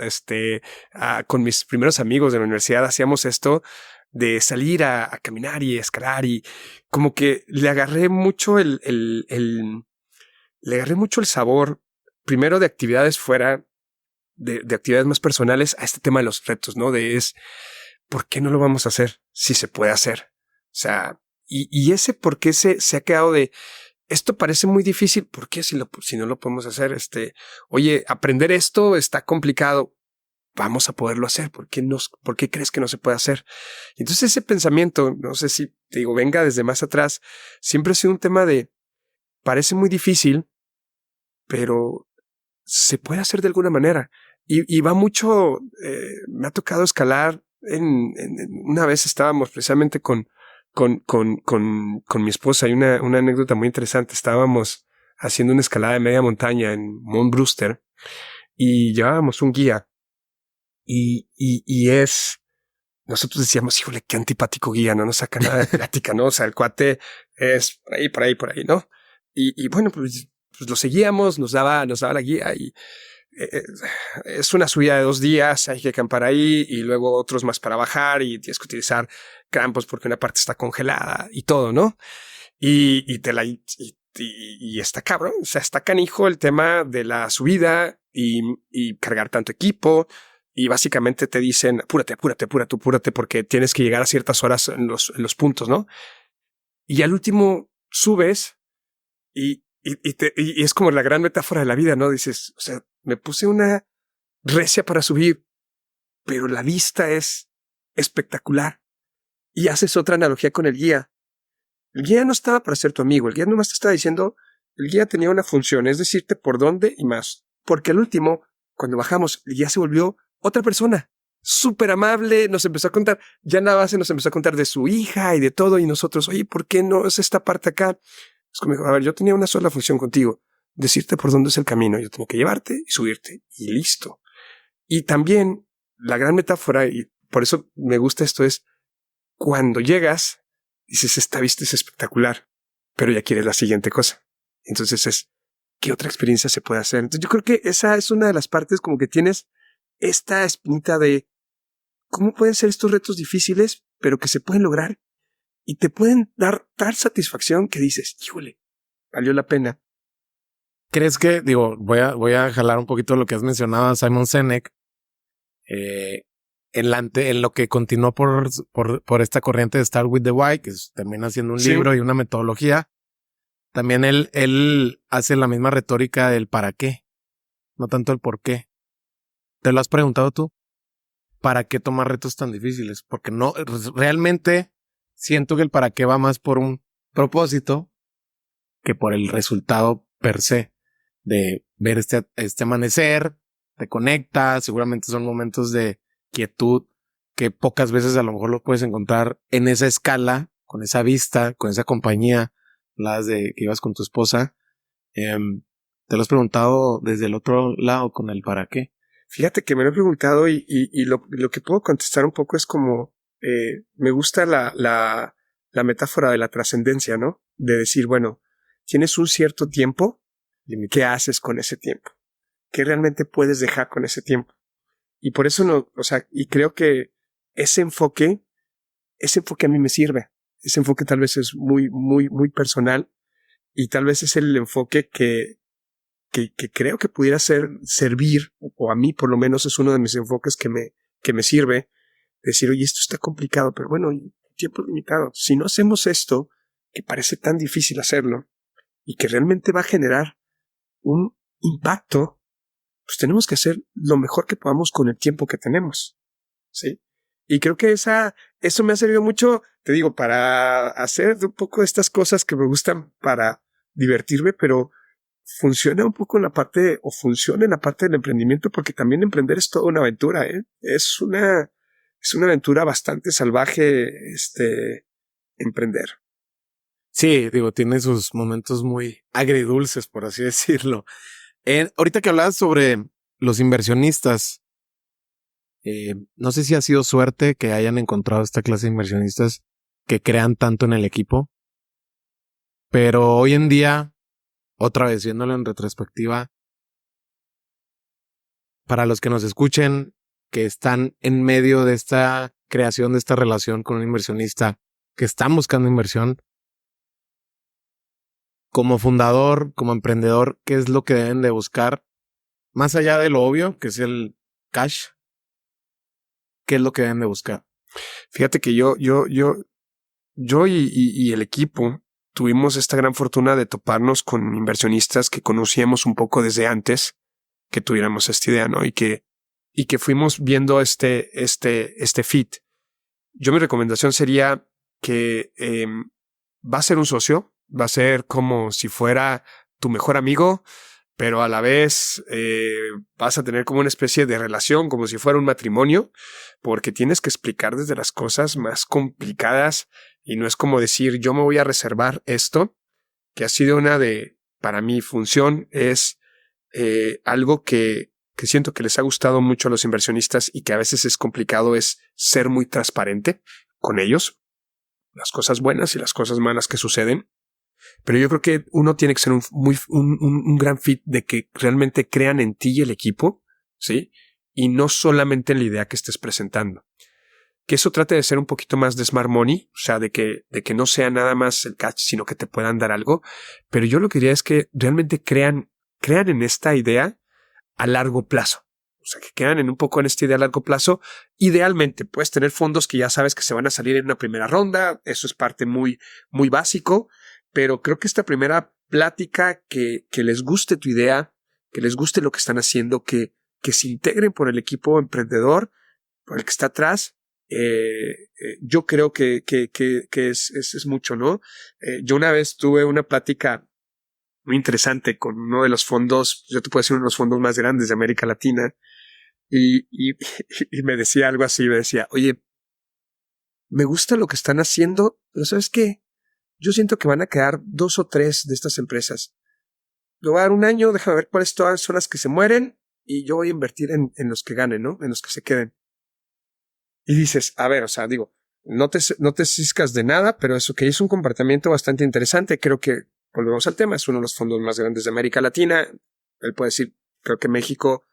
con mis primeros amigos de la universidad hacíamos esto de salir a caminar y escalar, y como que le agarré mucho le agarré mucho el sabor, primero de actividades fuera, de actividades más personales, a este tema de los retos, ¿no? ¿Por qué no lo vamos a hacer si se puede hacer? O sea, y ese por qué se ha quedado de, esto parece muy difícil, ¿por qué si no lo podemos hacer? Oye, aprender esto está complicado, vamos a poderlo hacer, ¿por qué crees que no se puede hacer? Y entonces ese pensamiento, no sé si te digo, venga desde más atrás, siempre ha sido un tema de, parece muy difícil, pero se puede hacer de alguna manera. Y va mucho, me ha tocado escalar. Una vez estábamos precisamente con mi esposa. Hay una anécdota muy interesante. Estábamos haciendo una escalada de media montaña en Mount Brewster y llevábamos un guía. Nosotros decíamos, híjole, qué antipático guía, no nos saca nada de plática, ¿no? O sea, el cuate es por ahí, ¿no? Y bueno, pues lo seguíamos, nos daba la guía y es una subida de 2 días, hay que acampar ahí y luego otros más para bajar y tienes que utilizar campos porque una parte está congelada y todo, ¿no? Y está cabrón, o sea, está canijo el tema de la subida y cargar tanto equipo. Y básicamente te dicen, apúrate porque tienes que llegar a ciertas horas en los puntos, ¿no? Y al último subes y es como la gran metáfora de la vida, ¿no? Dices, o sea, me puse una recia para subir, pero la vista es espectacular. Y haces otra analogía con el guía. El guía no estaba para ser tu amigo, el guía nomás te estaba diciendo, el guía tenía una función, es decirte por dónde y más. Porque al último, cuando bajamos, el guía se volvió otra persona, súper amable, nos empezó a contar, ya en la base nos empezó a contar de su hija y de todo, y nosotros, oye, ¿por qué no es esta parte acá? Es como, a ver, yo tenía una sola función contigo, decirte por dónde es el camino, yo tenía que llevarte y subirte, y listo. Y también, la gran metáfora, y por eso me gusta esto, es, cuando llegas, dices, esta vista es espectacular, pero ya quieres la siguiente cosa. Entonces ¿qué otra experiencia se puede hacer? Entonces yo creo que esa es una de las partes como que tienes esta espinita de cómo pueden ser estos retos difíciles, pero que se pueden lograr y te pueden dar tal satisfacción que dices, híjole, valió la pena. ¿Crees que, voy a jalar un poquito lo que has mencionado a Simon Sinek, en lo que continuó por esta corriente de Start with the Why, que termina siendo un libro y una metodología? También él hace la misma retórica del para qué, no tanto el por qué. ¿Te lo has preguntado tú? ¿Para qué tomar retos tan difíciles? Porque no, realmente siento que el para qué va más por un propósito que por el resultado per se de ver este amanecer, te conecta, seguramente son momentos de quietud que pocas veces a lo mejor lo puedes encontrar en esa escala, con esa vista, con esa compañía, las de que ibas con tu esposa. ¿Te lo has preguntado desde el otro lado con el para qué? Fíjate que me lo he preguntado y lo que puedo contestar un poco es como, me gusta la metáfora de la trascendencia, ¿no? De decir, bueno, tienes un cierto tiempo, ¿qué haces con ese tiempo? ¿Qué realmente puedes dejar con ese tiempo? Y por eso y creo que ese enfoque a mí me sirve. Ese enfoque tal vez es muy, muy, muy personal y tal vez es el enfoque que creo que pudiera servir, o a mí por lo menos es uno de mis enfoques que me sirve, decir, oye, esto está complicado, pero bueno, tiempo limitado. Si no hacemos esto, que parece tan difícil hacerlo, y que realmente va a generar un impacto, pues tenemos que hacer lo mejor que podamos con el tiempo que tenemos, ¿sí? Y creo que eso me ha servido mucho, te digo, para hacer un poco de estas cosas que me gustan para divertirme, pero funciona un poco funciona en la parte del emprendimiento, porque también emprender es toda una aventura, ¿eh? Es una aventura bastante salvaje, emprender. Sí, tiene sus momentos muy agridulces, por así decirlo. Ahorita que hablabas sobre los inversionistas, no sé si ha sido suerte que hayan encontrado esta clase de inversionistas que crean tanto en el equipo, pero hoy en día, otra vez viéndolo en retrospectiva, para los que nos escuchen, que están en medio de esta creación de esta relación con un inversionista, que están buscando inversión, como fundador, como emprendedor, ¿qué es lo que deben de buscar? Más allá de lo obvio, que es el cash, ¿qué es lo que deben de buscar? Fíjate que yo y el equipo tuvimos esta gran fortuna de toparnos con inversionistas que conocíamos un poco desde antes que tuviéramos esta idea, ¿no? Y que fuimos viendo este fit. Yo mi recomendación sería que va a ser un socio, va a ser como si fuera tu mejor amigo, pero a la vez vas a tener como una especie de relación, como si fuera un matrimonio, porque tienes que explicar desde las cosas más complicadas y no es como decir yo me voy a reservar esto, que ha sido para mi función, es algo que siento que les ha gustado mucho a los inversionistas y que a veces es complicado, es ser muy transparente con ellos, las cosas buenas y las cosas malas que suceden. Pero yo creo que uno tiene que ser un gran fit de que realmente crean en ti y el equipo, ¿sí? Y no solamente en la idea que estés presentando. Que eso trate de ser un poquito más de smart money, o sea, de que no sea nada más el catch, sino que te puedan dar algo. Pero yo lo que diría es que realmente crean en esta idea a largo plazo. O sea, que quedan un poco en esta idea a largo plazo. Idealmente, puedes tener fondos que ya sabes que se van a salir en una primera ronda. Eso es parte muy, muy básico. Pero creo que esta primera plática, que les guste tu idea, que les guste lo que están haciendo, que se integren por el equipo emprendedor, por el que está atrás, yo creo que es mucho, ¿no? Yo una vez tuve una plática muy interesante con uno de los fondos, yo te puedo decir uno de los fondos más grandes de América Latina, y me decía algo así, me decía, oye, me gusta lo que están haciendo, pero ¿sabes qué? Yo siento que van a quedar 2 o 3 de estas empresas. Le voy a dar un año, déjame ver cuáles son las que se mueren y yo voy a invertir en los que ganen, ¿no? En los que se queden. Y dices, a ver, o sea, digo, no te ciscas de nada, pero eso que es un comportamiento bastante interesante. Creo que, volvemos al tema, es uno de los fondos más grandes de América Latina. Él puede decir, creo que México,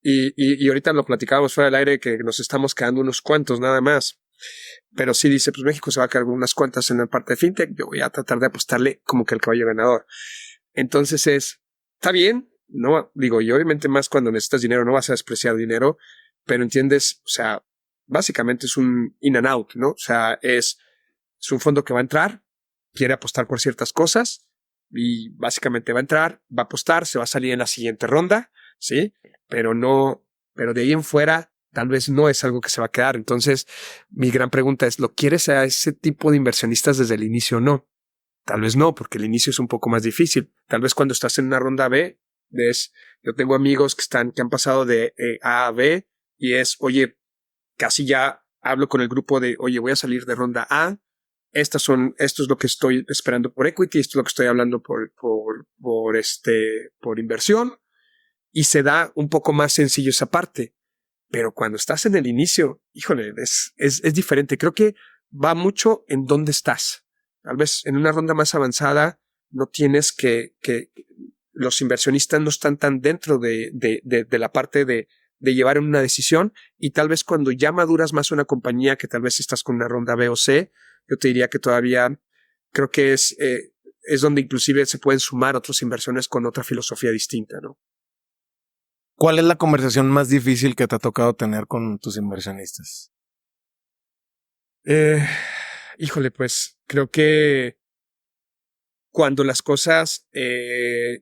y ahorita lo platicábamos fuera del aire, que nos estamos quedando unos cuantos nada más. Pero sí dice, pues México se va a quedar unas cuantas en la parte de fintech, yo voy a tratar de apostarle como que el caballo ganador. Entonces está bien, no digo, y obviamente más cuando necesitas dinero, no vas a despreciar dinero, pero entiendes, o sea, básicamente es un in and out, ¿no? O sea, es un fondo que va a entrar, quiere apostar por ciertas cosas y básicamente va a entrar, va a apostar, se va a salir en la siguiente ronda, ¿sí? Pero de ahí en fuera tal vez no es algo que se va a quedar. Entonces, mi gran pregunta es, ¿lo quieres a ese tipo de inversionistas desde el inicio o no? Tal vez no, porque el inicio es un poco más difícil. Tal vez cuando estás en una ronda B, yo tengo amigos que han pasado de A a B y oye, casi ya hablo con el grupo de, oye, voy a salir de ronda A, esto es lo que estoy esperando por equity, esto es lo que estoy hablando por inversión, y se da un poco más sencillo esa parte. Pero cuando estás en el inicio, híjole, es diferente. Creo que va mucho en dónde estás. Tal vez en una ronda más avanzada no tienes que los inversionistas no están tan dentro de la parte de llevar una decisión, y tal vez cuando ya maduras más una compañía, que tal vez estás con una ronda B o C, yo te diría que todavía creo que es donde inclusive se pueden sumar otras inversiones con otra filosofía distinta, ¿no? ¿Cuál es la conversación más difícil que te ha tocado tener con tus inversionistas? Híjole, pues creo que cuando las cosas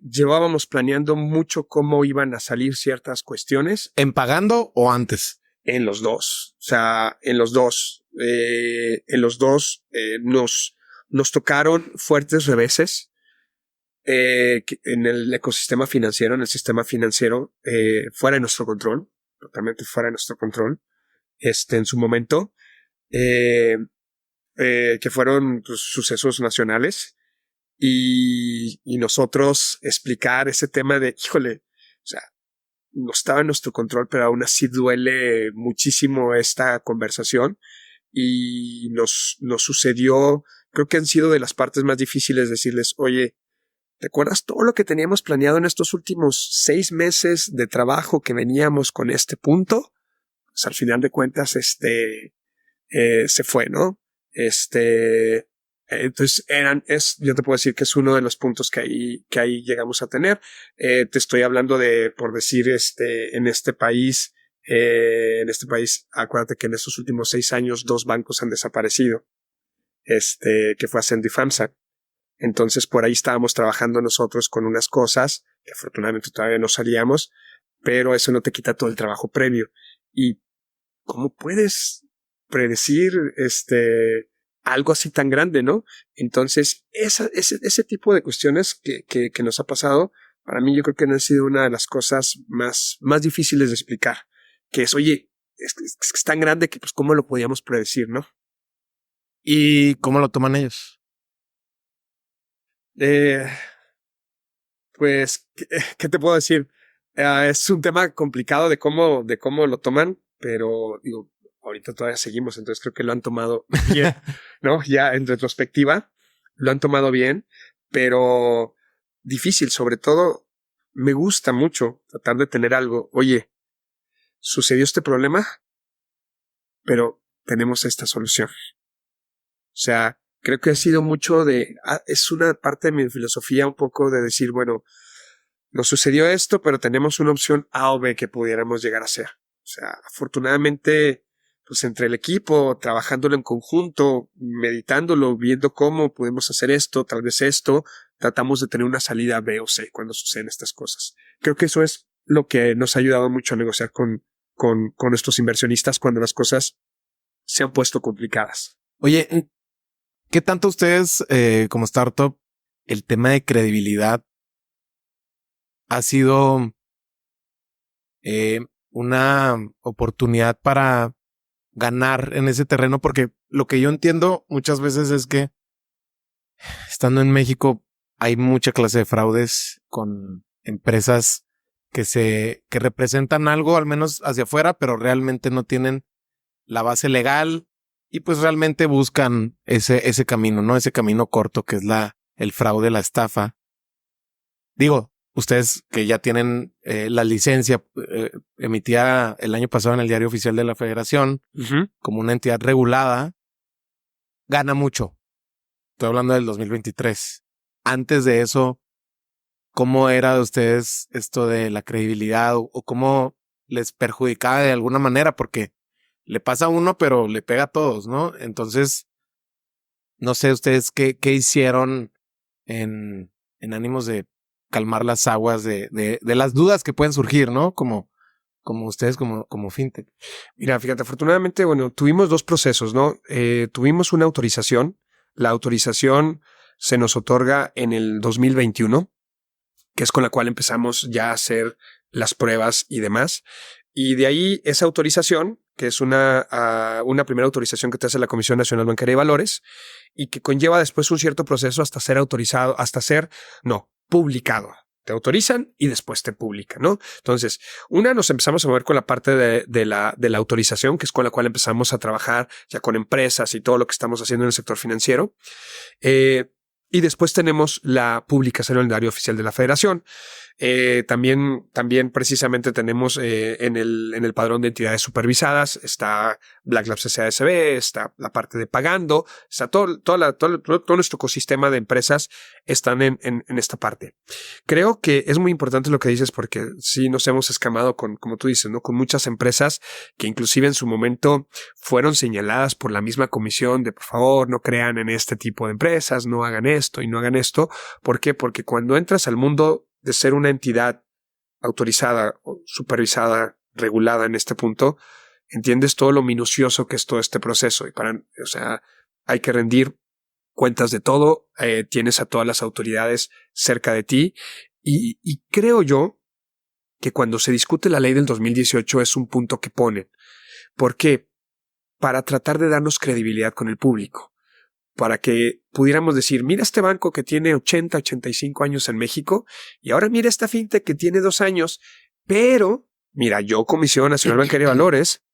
llevábamos planeando mucho cómo iban a salir ciertas cuestiones. ¿En pagando o antes? En los dos. O sea, en los dos. Nos tocaron fuertes reveses en el ecosistema financiero, en el sistema financiero, fuera de nuestro control, totalmente fuera de nuestro control, en su momento, que fueron pues, sucesos nacionales. Y nosotros explicar ese tema de, híjole, o sea, no estaba en nuestro control, pero aún así duele muchísimo esta conversación y nos sucedió, creo que han sido de las partes más difíciles decirles, oye, ¿te acuerdas todo lo que teníamos planeado en estos últimos 6 meses de trabajo que veníamos con este punto? Pues al final de cuentas, se fue, ¿no? Entonces yo te puedo decir que es uno de los puntos que ahí llegamos a tener. Te estoy hablando de, por decir, en este país, acuérdate que en estos últimos 6 años 2 bancos han desaparecido, que fue Ascendo y FAMSA. Entonces por ahí estábamos trabajando nosotros con unas cosas que afortunadamente todavía no salíamos, pero eso no te quita todo el trabajo previo. ¿Y cómo puedes predecir algo así tan grande, no? Entonces, ese tipo de cuestiones que nos ha pasado, para mí yo creo que han sido una de las cosas más difíciles de explicar, que es, oye, es tan grande que pues cómo lo podíamos predecir, ¿no? ¿Y cómo lo toman ellos? Pues, ¿qué te puedo decir? Es un tema complicado de cómo lo toman, pero digo, ahorita todavía seguimos, entonces creo que lo han tomado bien, ¿no? Ya en retrospectiva, lo han tomado bien, pero difícil, sobre todo, me gusta mucho tratar de tener algo. Oye, sucedió este problema, pero tenemos esta solución. O sea, creo que ha sido mucho es una parte de mi filosofía un poco de decir, bueno, nos sucedió esto, pero tenemos una opción A o B que pudiéramos llegar a ser. O sea, afortunadamente, pues entre el equipo, trabajándolo en conjunto, meditándolo, viendo cómo podemos hacer esto, tal vez esto, tratamos de tener una salida B o C cuando suceden estas cosas. Creo que eso es lo que nos ha ayudado mucho a negociar con nuestros inversionistas cuando las cosas se han puesto complicadas. Oye, ¿qué tanto ustedes como startup el tema de credibilidad ha sido una oportunidad para ganar en ese terreno? Porque lo que yo entiendo muchas veces es que estando en México hay mucha clase de fraudes con empresas que representan algo, al menos hacia afuera, pero realmente no tienen la base legal y pues realmente buscan ese camino, ¿no? Ese camino corto que es el fraude, la estafa. Digo, ustedes que ya tienen la licencia emitida el año pasado en el Diario Oficial de la Federación, como una entidad regulada, gana mucho. Estoy hablando del 2023. Antes de eso, ¿cómo era de ustedes esto de la credibilidad o cómo les perjudicaba de alguna manera? Porque le pasa a uno, pero le pega a todos, ¿no? Entonces, no sé ustedes qué hicieron en ánimos de calmar las aguas de las dudas que pueden surgir, ¿no? Como ustedes, como fintech. Mira, fíjate, afortunadamente, bueno, tuvimos 2 procesos, ¿no? Tuvimos una autorización. La autorización se nos otorga en el 2021, que es con la cual empezamos ya a hacer las pruebas y demás. Y de ahí esa autorización, que es una primera autorización que te hace la Comisión Nacional Bancaria y Valores y que conlleva después un cierto proceso hasta ser autorizado, publicado. Te autorizan y después te publican, ¿no? Entonces, nos empezamos a mover con la parte de la autorización, que es con la cual empezamos a trabajar ya con empresas y todo lo que estamos haciendo en el sector financiero. Y después tenemos la publicación en el Diario Oficial de la Federación. También precisamente tenemos en el padrón de entidades supervisadas, está Black Labs SASB, está la parte de pagando, está todo nuestro ecosistema de empresas están en esta parte. Creo que es muy importante lo que dices porque sí nos hemos escamado como tú dices, ¿no? Con muchas empresas que inclusive en su momento fueron señaladas por la misma comisión de por favor no crean en este tipo de empresas, no hagan esto y no hagan esto. ¿Por qué? Porque cuando entras al mundo de ser una entidad autorizada, supervisada, regulada en este punto, entiendes todo lo minucioso que es todo este proceso. Hay que rendir cuentas de todo, tienes a todas las autoridades cerca de ti y creo yo que cuando se discute la ley del 2018 es un punto que ponen. ¿Por qué? Para tratar de darnos credibilidad con el público. Para que pudiéramos decir, mira este banco que tiene 85 años en México y ahora mira esta fintech que tiene 2 años, pero mira, yo Comisión Nacional Bancaria y Valores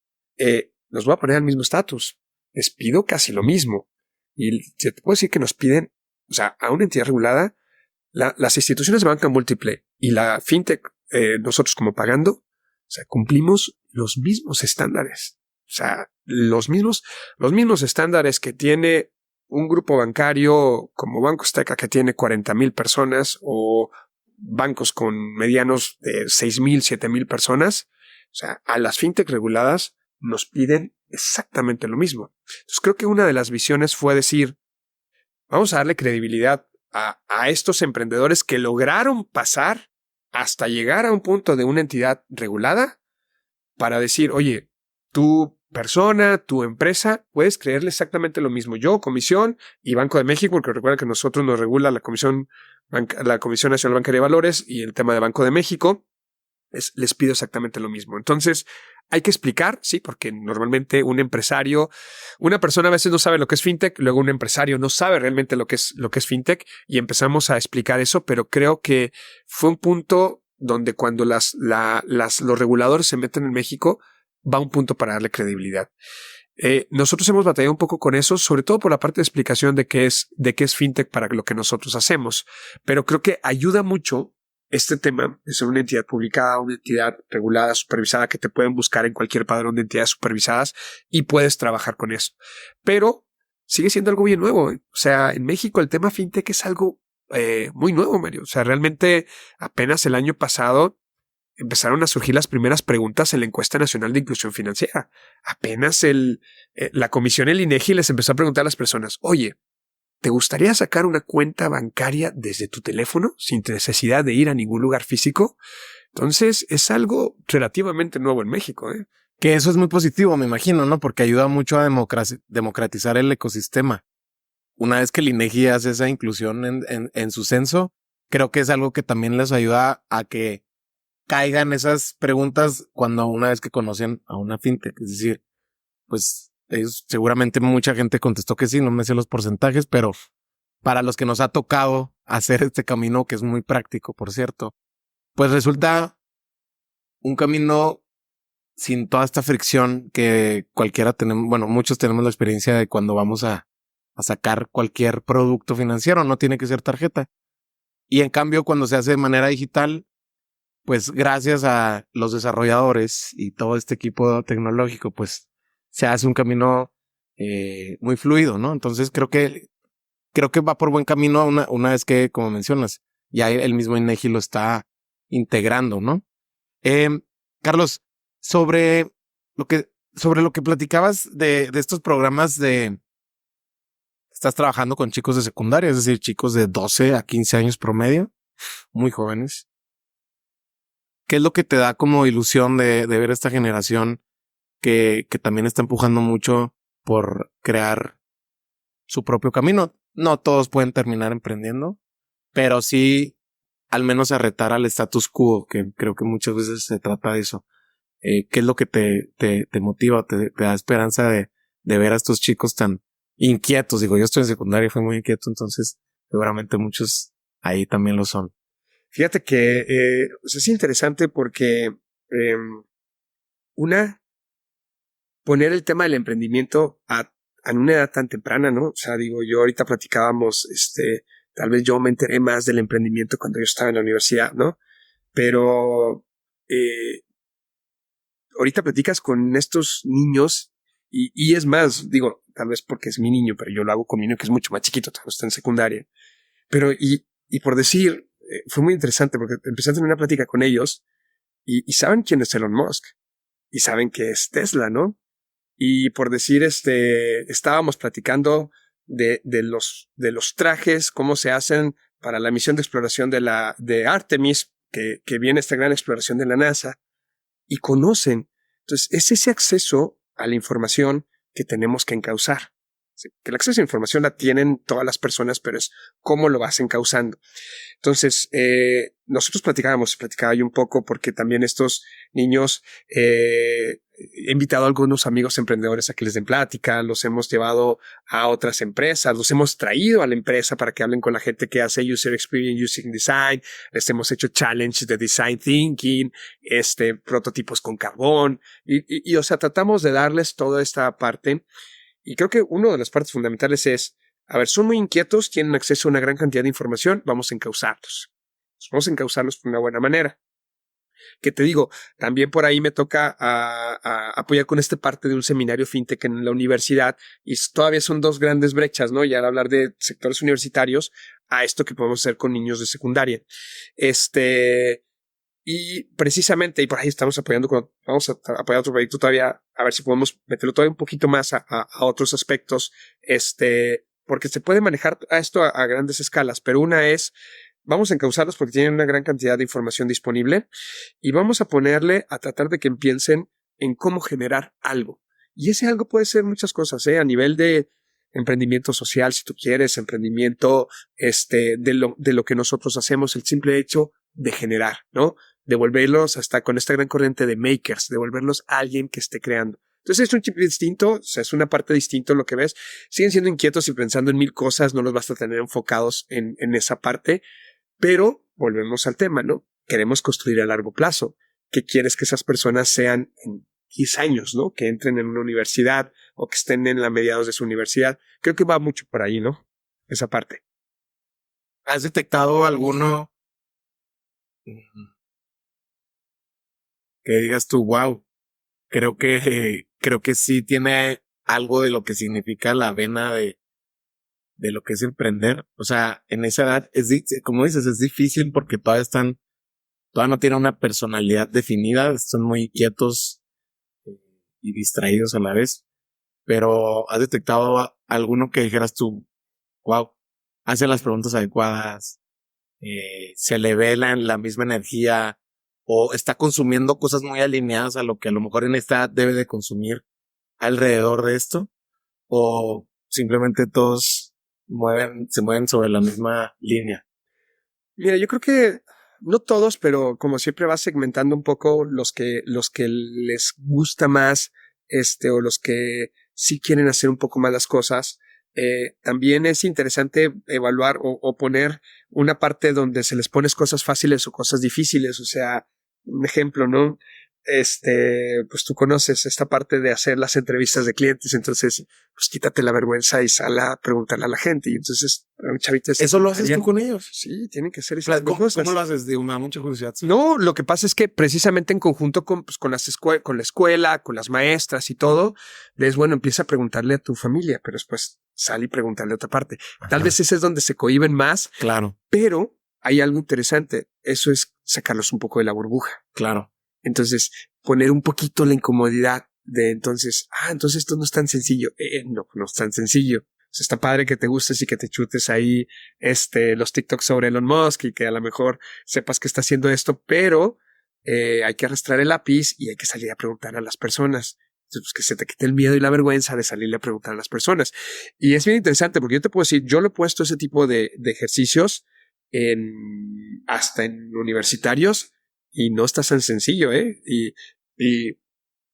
los voy a poner al mismo estatus. Les pido casi lo mismo. Y te puedo decir que nos piden, o sea, a una entidad regulada las instituciones de banca múltiple y la fintech, nosotros como pagando, o sea, cumplimos los mismos estándares. O sea, los mismos estándares que tiene un grupo bancario como Banco Azteca, que tiene 40,000 personas, o bancos con medianos de 6,000, 7,000 personas. O sea, a las fintech reguladas nos piden exactamente lo mismo. Entonces creo que una de las visiones fue decir, vamos a darle credibilidad a estos emprendedores que lograron pasar hasta llegar a un punto de una entidad regulada para decir, oye, tu persona, tu empresa, puedes creerle exactamente lo mismo. Yo, Comisión y Banco de México, porque recuerda que nosotros nos regula la Comisión Nacional Bancaria de Valores y el tema de Banco de México, les pido exactamente lo mismo. Entonces, hay que explicar, sí, porque normalmente una persona a veces no sabe lo que es fintech, luego un empresario no sabe realmente lo que es fintech, y empezamos a explicar eso, pero creo que fue un punto donde cuando los reguladores se meten en México, va un punto para darle credibilidad. Nosotros hemos batallado un poco con eso, sobre todo por la parte de explicación de qué es fintech para lo que nosotros hacemos, pero creo que ayuda mucho este tema de ser una entidad publicada, una entidad regulada, supervisada, que te pueden buscar en cualquier padrón de entidades supervisadas y puedes trabajar con eso. Pero sigue siendo algo bien nuevo. O sea, en México el tema fintech es algo muy nuevo, Mario. O sea, realmente apenas el año pasado empezaron a surgir las primeras preguntas en la encuesta nacional de inclusión financiera. Apenas la comisión, el INEGI, les empezó a preguntar a las personas, oye, ¿te gustaría sacar una cuenta bancaria desde tu teléfono sin necesidad de ir a ningún lugar físico? Entonces es algo relativamente nuevo en México. Que eso es muy positivo, me imagino, ¿no? Porque ayuda mucho a democratizar el ecosistema. Una vez que el INEGI hace esa inclusión en su censo, creo que es algo que también les ayuda a que caigan esas preguntas una vez que conocen a una fintech. Es decir, pues ellos, seguramente mucha gente contestó que sí, no me sé los porcentajes, pero para los que nos ha tocado hacer este camino, que es muy práctico, por cierto, pues resulta un camino sin toda esta fricción que cualquiera tenemos. Bueno, muchos tenemos la experiencia de cuando vamos a sacar cualquier producto financiero, no tiene que ser tarjeta. Y en cambio, cuando se hace de manera digital, pues gracias a los desarrolladores y todo este equipo tecnológico, pues se hace un camino muy fluido, ¿no? Entonces creo que va por buen camino una vez que, como mencionas, ya el mismo INEGI lo está integrando, ¿no? Carlos, sobre lo que platicabas de estos programas estás trabajando con chicos de secundaria, es decir, chicos de 12 a 15 años promedio, muy jóvenes. ¿Qué es lo que te da como ilusión de ver esta generación que también está empujando mucho por crear su propio camino? No todos pueden terminar emprendiendo, pero sí al menos a retar al status quo, que creo que muchas veces se trata de eso. ¿Qué es lo que te motiva, te da esperanza de ver a estos chicos tan inquietos? Digo, yo estoy en secundaria y fui muy inquieto, entonces seguramente muchos ahí también lo son. Fíjate que es interesante porque poner el tema del emprendimiento a una edad tan temprana, ¿no? O sea, digo, yo ahorita platicábamos, tal vez yo me enteré más del emprendimiento cuando yo estaba en la universidad, ¿no? Pero ahorita platicas con estos niños y es más, digo, tal vez porque es mi niño, pero yo lo hago con mi niño que es mucho más chiquito, está en secundaria. Pero, y por decir, fue muy interesante porque empecé a tener una plática con ellos y saben quién es Elon Musk y saben que es Tesla, ¿no? Y por decir, estábamos platicando de los trajes, cómo se hacen para la misión de exploración de Artemis, que viene esta gran exploración de la NASA, y conocen. Entonces, es ese acceso a la información que tenemos que encauzar. Que el acceso a la información la tienen todas las personas, pero es cómo lo vas encauzando. Entonces, nosotros platicaba yo un poco porque también estos niños, he invitado a algunos amigos emprendedores a que les den plática, los hemos llevado a otras empresas, los hemos traído a la empresa para que hablen con la gente que hace User Experience, Using Design, les hemos hecho challenges de Design Thinking, prototipos con carbón, o sea, tratamos de darles toda esta parte. Y creo que una de las partes fundamentales es a ver, son muy inquietos, tienen acceso a una gran cantidad de información, vamos a encauzarlos. Vamos a encauzarlos de una buena manera. Que te digo, también por ahí me toca a apoyar con esta parte de un seminario fintech en la universidad y todavía son dos grandes brechas, ¿no? Ya al hablar de sectores universitarios a esto que podemos hacer con niños de secundaria. Y precisamente, y por ahí estamos apoyando, vamos a apoyar otro proyecto todavía, a ver si podemos meterlo todavía un poquito más a otros aspectos, porque se puede manejar a esto a grandes escalas, pero una es, vamos a encauzarlos porque tienen una gran cantidad de información disponible y vamos a ponerle a tratar de que piensen en cómo generar algo. Y ese algo puede ser muchas cosas, a nivel de emprendimiento social, si tú quieres, emprendimiento de lo que nosotros hacemos, el simple hecho de generar, ¿no? Devolverlos hasta con esta gran corriente de makers, devolverlos a alguien que esté creando. Entonces es un chip distinto, o sea, es una parte distinta lo que ves. Siguen siendo inquietos y pensando en mil cosas, no los vas a tener enfocados en esa parte, pero volvemos al tema, ¿no? Queremos construir a largo plazo. ¿Qué quieres que esas personas sean en 10 años, ¿no? Que entren en una universidad o que estén en la mediados de su universidad. Creo que va mucho por ahí, ¿no? Esa parte. ¿Has detectado alguno que digas tú, wow, creo que sí tiene algo de lo que significa la vena de lo que es emprender? O sea, en esa edad como dices, es difícil porque todavía no tienen una personalidad definida, son muy inquietos y distraídos a la vez. Pero ¿has detectado alguno que dijeras tú, wow, hace las preguntas adecuadas, se le ve la misma energía o está consumiendo cosas muy alineadas a lo que a lo mejor en esta edad debe de consumir alrededor de esto? ¿O simplemente todos se mueven sobre la misma línea? Mira, yo creo que no todos, pero como siempre vas segmentando un poco los que les gusta más, o los que sí quieren hacer un poco más las cosas. También es interesante evaluar o poner una parte donde se les pones cosas fáciles o cosas difíciles. O sea, un ejemplo, ¿no? Pues tú conoces esta parte de hacer las entrevistas de clientes, entonces, pues quítate la vergüenza y sal a preguntarle a la gente. Y entonces, chavitas. ¿Eso lo haces tú con ellos? Sí, tienen que hacer eso. ¿Cómo lo haces? Digo, me da mucha curiosidad. No, lo que pasa es que precisamente en conjunto con la escuela, con las maestras y todo, bueno, empieza a preguntarle a tu familia, pero después sal y preguntarle a otra parte. Ajá. Tal vez ese es donde se cohíben más. Claro. Pero hay algo interesante. Eso es sacarlos un poco de la burbuja. Claro. Entonces, poner un poquito la incomodidad de entonces esto no es tan sencillo. No es tan sencillo. O sea, está padre que te gustes y que te chutes ahí los TikToks sobre Elon Musk y que a lo mejor sepas que está haciendo esto, pero hay que arrastrar el lápiz y hay que salir a preguntar a las personas. Entonces, pues que se te quite el miedo y la vergüenza de salirle a preguntar a las personas. Y es bien interesante porque yo te puedo decir, yo lo he puesto ese tipo de ejercicios hasta en universitarios y no está tan sencillo, Y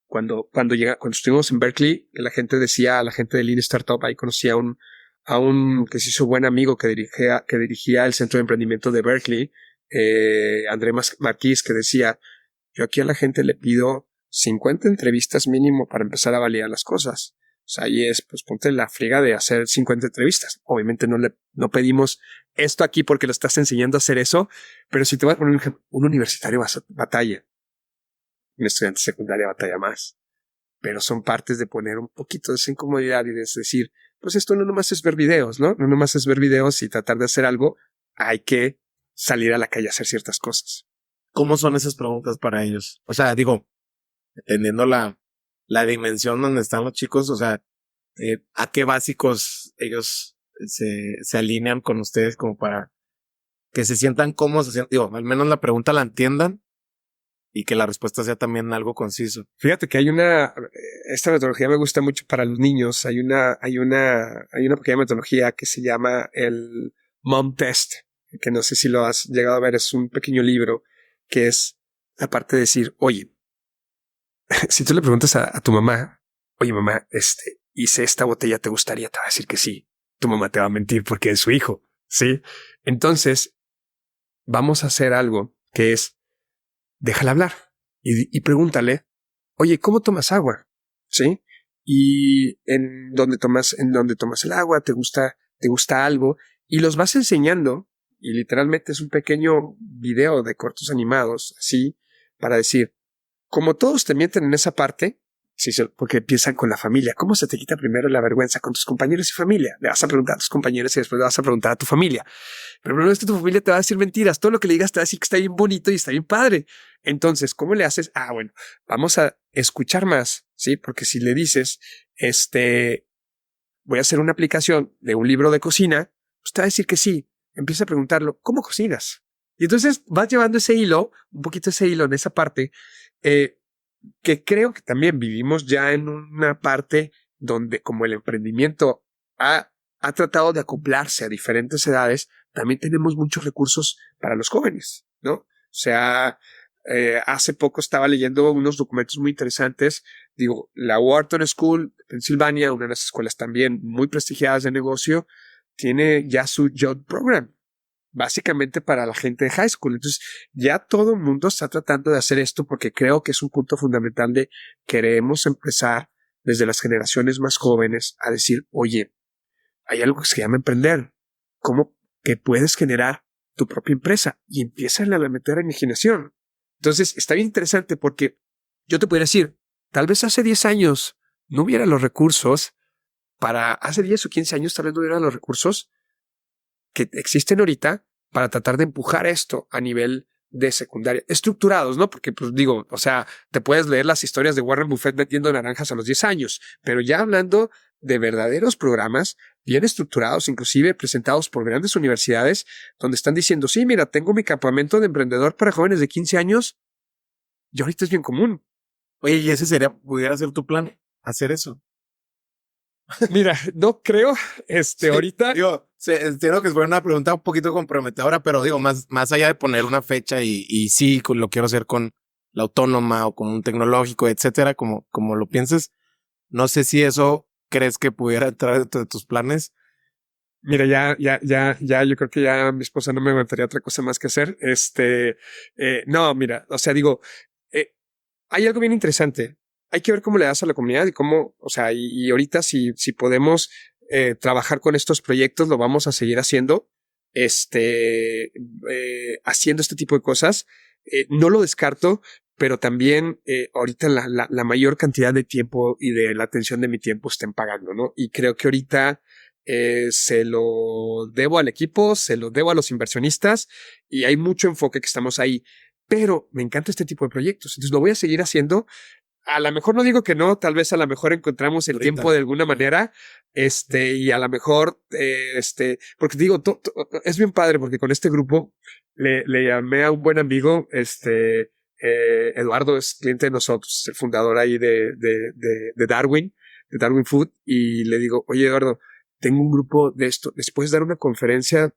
cuando estuvimos en Berkeley, la gente decía, la gente de Lean Startup, ahí conocí a un que se hizo buen amigo que dirigía el centro de emprendimiento de Berkeley, André Marquís, que decía, yo aquí a la gente le pido 50 entrevistas mínimo para empezar a validar las cosas. O sea, ahí pues ponte la friega de hacer 50 entrevistas. Obviamente no pedimos esto aquí porque lo estás enseñando a hacer eso, pero si te vas a poner un universitario batalla, un estudiante secundaria batalla más, pero son partes de poner un poquito de esa incomodidad y de decir, pues esto no nomás es ver videos, ¿no? No nomás es ver videos y tratar de hacer algo, hay que salir a la calle a hacer ciertas cosas. ¿Cómo son esas preguntas para ellos? O sea, digo, entendiendo la dimensión donde están los chicos, o sea, ¿a qué básicos ellos se alinean con ustedes como para que se sientan cómodos? Digo, al menos la pregunta la entiendan y que la respuesta sea también algo conciso. Fíjate que esta metodología me gusta mucho para los niños. Hay una pequeña metodología que se llama el Mom Test, que no sé si lo has llegado a ver, es un pequeño libro que es la parte de decir, oye, si tú le preguntas a tu mamá, oye mamá, hice esta botella, ¿te gustaría? Te va a decir que sí. Tu mamá te va a mentir porque es su hijo, ¿sí? Entonces, vamos a hacer algo que es, déjala hablar y pregúntale, oye, ¿cómo tomas agua? ¿Sí? Y en donde tomas el agua, ¿te gusta te gusta algo y los vas enseñando y literalmente es un pequeño video de cortos animados así para decir, como todos te mienten en esa parte, sí, porque empiezan con la familia. ¿Cómo se te quita primero la vergüenza con tus compañeros y familia? Le vas a preguntar a tus compañeros y después le vas a preguntar a tu familia. Pero primero es que tu familia te va a decir mentiras. Todo lo que le digas te va a decir que está bien bonito y está bien padre. Entonces, ¿cómo le haces? Bueno, vamos a escuchar más, ¿sí? Porque si le dices, voy a hacer una aplicación de un libro de cocina, pues te va a decir que sí. Empieza a preguntarlo, ¿cómo cocinas? Y entonces vas llevando ese hilo, un poquito ese hilo en esa parte, que creo que también vivimos ya en una parte donde como el emprendimiento ha tratado de acoplarse a diferentes edades, también tenemos muchos recursos para los jóvenes, ¿no? O sea, hace poco estaba leyendo unos documentos muy interesantes. Digo, la Wharton School de Pensilvania, una de las escuelas también muy prestigiadas de negocio, tiene ya su Youth Program, básicamente para la gente de high school. Entonces, ya todo el mundo está tratando de hacer esto porque creo que es un punto fundamental de queremos empezar desde las generaciones más jóvenes a decir, oye, hay algo que se llama emprender. ¿Cómo que puedes generar tu propia empresa? Y empiezan a meter imaginación. Entonces, está bien interesante porque yo te podría decir, tal vez hace 10 años no hubiera los recursos hace 10 o 15 años tal vez no hubiera los recursos que existen ahorita para tratar de empujar esto a nivel de secundaria, estructurados, ¿no? Porque, pues digo, o sea, te puedes leer las historias de Warren Buffett vendiendo naranjas a los 10 años, pero ya hablando de verdaderos programas bien estructurados, inclusive presentados por grandes universidades, donde están diciendo, sí, mira, tengo mi campamento de emprendedor para jóvenes de 15 años, y ahorita es bien común. Oye, y ese pudiera ser tu plan, hacer eso. Mira, no creo, Sí, ahorita. digo, entiendo que es una pregunta un poquito comprometedora, pero digo, más allá de poner una fecha y sí, lo quiero hacer con la autónoma o con un tecnológico, etcétera, como lo pienses. No sé si eso crees que pudiera entrar dentro de tus planes. Mira, ya, yo creo que ya mi esposa no me aguantaría otra cosa más que hacer. No, mira, o sea, digo, hay algo bien interesante. Hay que ver cómo le das a la comunidad y cómo, o sea, y ahorita si podemos trabajar con estos proyectos, lo vamos a seguir haciendo, haciendo este tipo de cosas. No lo descarto, pero también ahorita la mayor cantidad de tiempo y de la atención de mi tiempo estén pagando, ¿no? Y creo que ahorita se lo debo al equipo, se lo debo a los inversionistas y hay mucho enfoque que estamos ahí. Pero me encanta este tipo de proyectos, entonces lo voy a seguir haciendo. A lo mejor no digo que no, tal vez a lo mejor encontramos el tiempo de alguna manera, y a lo mejor, porque digo, es bien padre porque con este grupo le llamé a un buen amigo, Eduardo es cliente de nosotros, el fundador ahí de Darwin, de Darwin Food, y le digo, oye Eduardo, tengo un grupo de esto, después de dar una conferencia,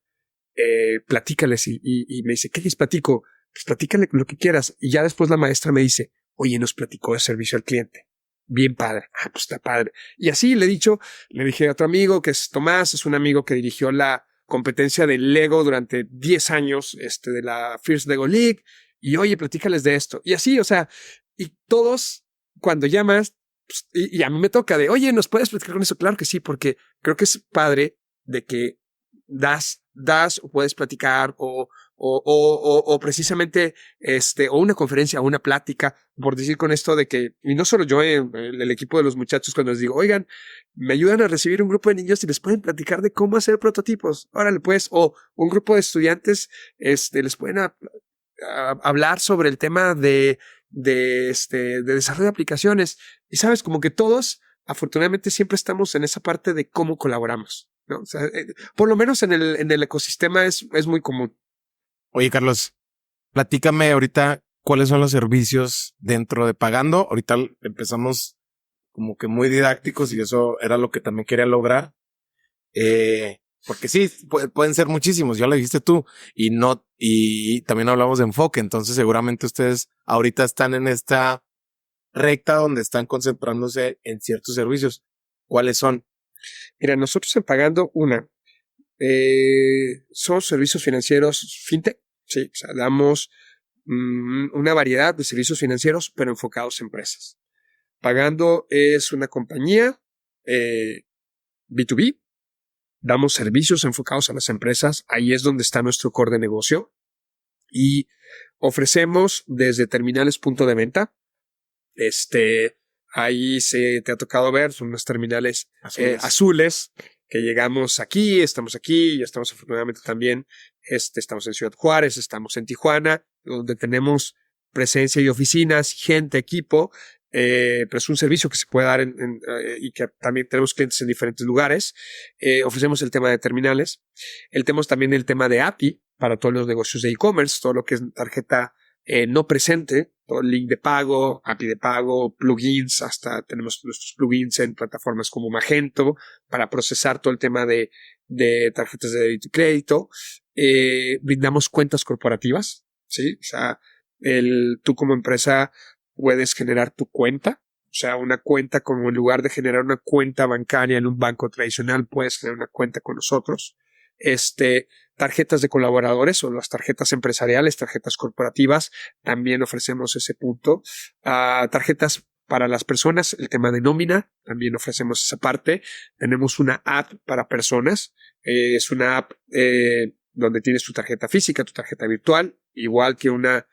platícales, y me dice, ¿qué les platico? Pues platícale lo que quieras. Y ya después la maestra me dice, oye, nos platicó de servicio al cliente. Bien padre. Pues está padre. Y así le dije a otro amigo que es Tomás, es un amigo que dirigió la competencia de Lego durante 10 años, de la First Lego League. Y oye, platícales de esto. Y así, o sea, y todos cuando llamas, pues, y a mí me toca de, oye, ¿nos puedes platicar con eso? Claro que sí, porque creo que es padre de que das o puedes platicar o precisamente o una conferencia o una plática, por decir con esto de que, y no solo yo, el equipo de los muchachos, cuando les digo, oigan, me ayudan a recibir un grupo de niños y les pueden platicar de cómo hacer prototipos, órale pues, o un grupo de estudiantes, les pueden hablar sobre el tema de desarrollo de aplicaciones, y sabes, como que todos afortunadamente siempre estamos en esa parte de cómo colaboramos, ¿no? O sea, por lo menos en el ecosistema es muy común. Oye, Carlos, platícame ahorita cuáles son los servicios dentro de Pagando. Ahorita empezamos como que muy didácticos y eso era lo que también quería lograr. Porque sí, pueden ser muchísimos, ya lo dijiste tú, y también hablamos de enfoque, entonces seguramente ustedes ahorita están en esta recta donde están concentrándose en ciertos servicios. ¿Cuáles son? Mira, nosotros en Pagando, son servicios financieros fintech, sí, o sea, damos una variedad de servicios financieros, pero enfocados a empresas. Pagando es una compañía B2B, damos servicios enfocados a las empresas. Ahí es donde está nuestro core de negocio. Y ofrecemos desde terminales punto de venta. Ahí te ha tocado ver, son unos terminales azules que llegamos aquí, estamos aquí, ya estamos afortunadamente también, estamos en Ciudad Juárez, estamos en Tijuana, donde tenemos presencia y oficinas, gente, equipo, pero es un servicio que se puede dar y que también tenemos clientes en diferentes lugares. Ofrecemos el tema de terminales, tenemos también el tema de API para todos los negocios de e-commerce, todo lo que es tarjeta no presente, todo el link de pago, API de pago, plugins, hasta tenemos nuestros plugins en plataformas como Magento para procesar todo el tema de tarjetas de débito y crédito. Brindamos cuentas corporativas, ¿sí? O sea, tú como empresa puedes generar tu cuenta, o sea, una cuenta, como en lugar de generar una cuenta bancaria en un banco tradicional, puedes generar una cuenta con nosotros. Tarjetas de colaboradores o las tarjetas empresariales, tarjetas corporativas, también ofrecemos ese punto. Tarjetas para las personas, el tema de nómina, también ofrecemos esa parte. Tenemos una app para personas, es una app donde tienes tu tarjeta física, tu tarjeta virtual, igual que una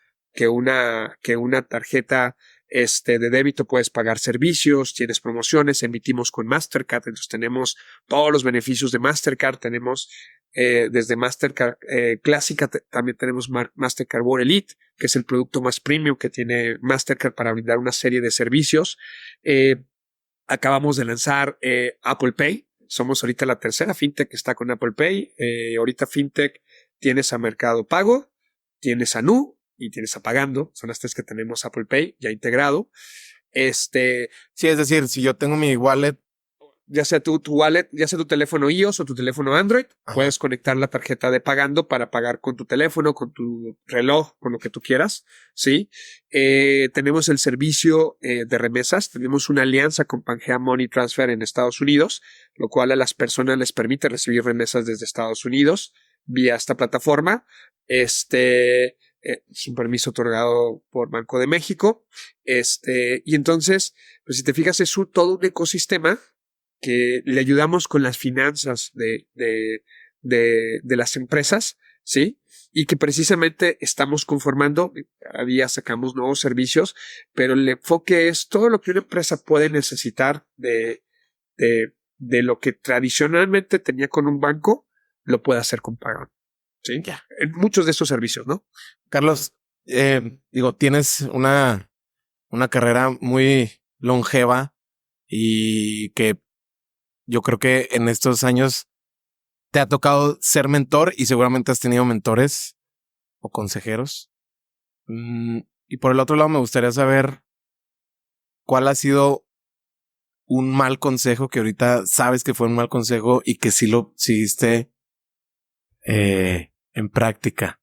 tarjeta de débito, puedes pagar servicios, tienes promociones, emitimos con Mastercard, entonces tenemos todos los beneficios de Mastercard, tenemos desde Mastercard clásica, también tenemos Mastercard World Elite, que es el producto más premium que tiene Mastercard para brindar una serie de servicios. Acabamos de lanzar Apple Pay, somos ahorita la tercera fintech que está con Apple Pay. Ahorita fintech tienes a Mercado Pago, tienes a Nu y tienes a Pagando, son las tres que tenemos Apple Pay ya integrado. Sí, es decir, si yo tengo mi wallet, ya sea tu wallet, ya sea tu teléfono iOS o tu teléfono Android, ajá, puedes conectar la tarjeta de Pagando para pagar con tu teléfono, con tu reloj, con lo que tú quieras, ¿sí? Tenemos el servicio de remesas, tenemos una alianza con Pangea Money Transfer en Estados Unidos, lo cual a las personas les permite recibir remesas desde Estados Unidos vía esta plataforma. Es un permiso otorgado por Banco de México. Y entonces, pues si te fijas, es todo un ecosistema que le ayudamos con las finanzas de las empresas, ¿sí? Y que precisamente estamos conformando, cada día sacamos nuevos servicios, pero el enfoque es todo lo que una empresa puede necesitar de lo que tradicionalmente tenía con un banco, lo puede hacer con Pagando. Sí, ya. En muchos de estos servicios, ¿no? Carlos, tienes una carrera muy longeva y que yo creo que en estos años te ha tocado ser mentor y seguramente has tenido mentores o consejeros. Y por el otro lado me gustaría saber cuál ha sido un mal consejo que ahorita sabes que fue un mal consejo y que sí lo seguiste en práctica.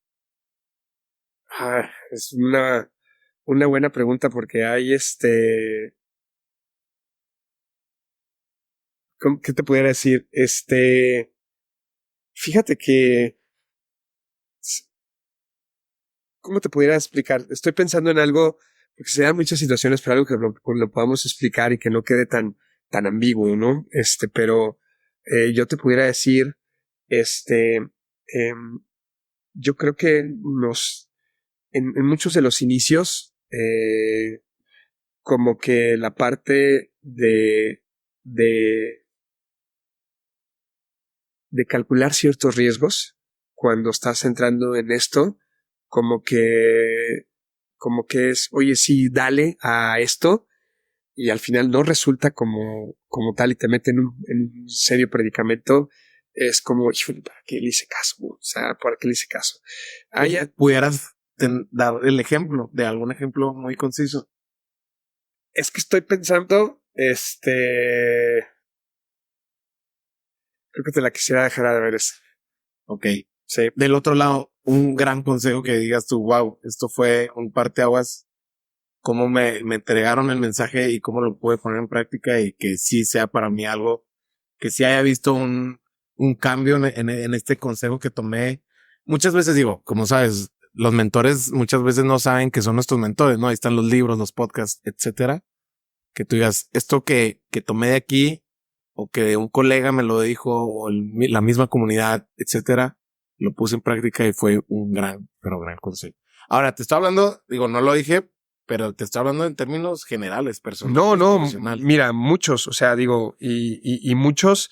Es una buena pregunta porque hay ¿qué te pudiera decir? Fíjate que ¿cómo te pudiera explicar? Estoy pensando en algo, porque se dan muchas situaciones, pero algo que lo podamos explicar y que no quede tan ambiguo, ¿no? Pero yo te pudiera decir, yo creo que en muchos de los inicios, como que la parte de calcular ciertos riesgos cuando estás entrando en esto, como que es, oye, sí, dale a esto, y al final no resulta como tal y te mete en un serio predicamento. Es como, híjole, ¿para qué le hice caso? O sea, ¿para qué le hice caso? ¿Pudieras dar el ejemplo de algún ejemplo muy conciso? Es que estoy pensando, creo que te la quisiera dejar de ver esa. Ok. Sí. Del otro lado, un gran consejo que digas tú, wow, esto fue un parteaguas, cómo me entregaron el mensaje y cómo lo pude poner en práctica y que sí sea para mí algo, que sí haya visto un cambio en este consejo que tomé. Muchas veces digo, como sabes, los mentores muchas veces no saben que son nuestros mentores, ¿no? Ahí están los libros, los podcasts, etcétera. Que tú digas, esto que tomé de aquí o que un colega me lo dijo, o la misma comunidad, etcétera, lo puse en práctica y fue un gran consejo. Ahora, te estoy hablando, digo, no lo dije, pero te estoy hablando en términos generales, personales, No, profesionales. mira, muchos, o sea, digo, y muchos,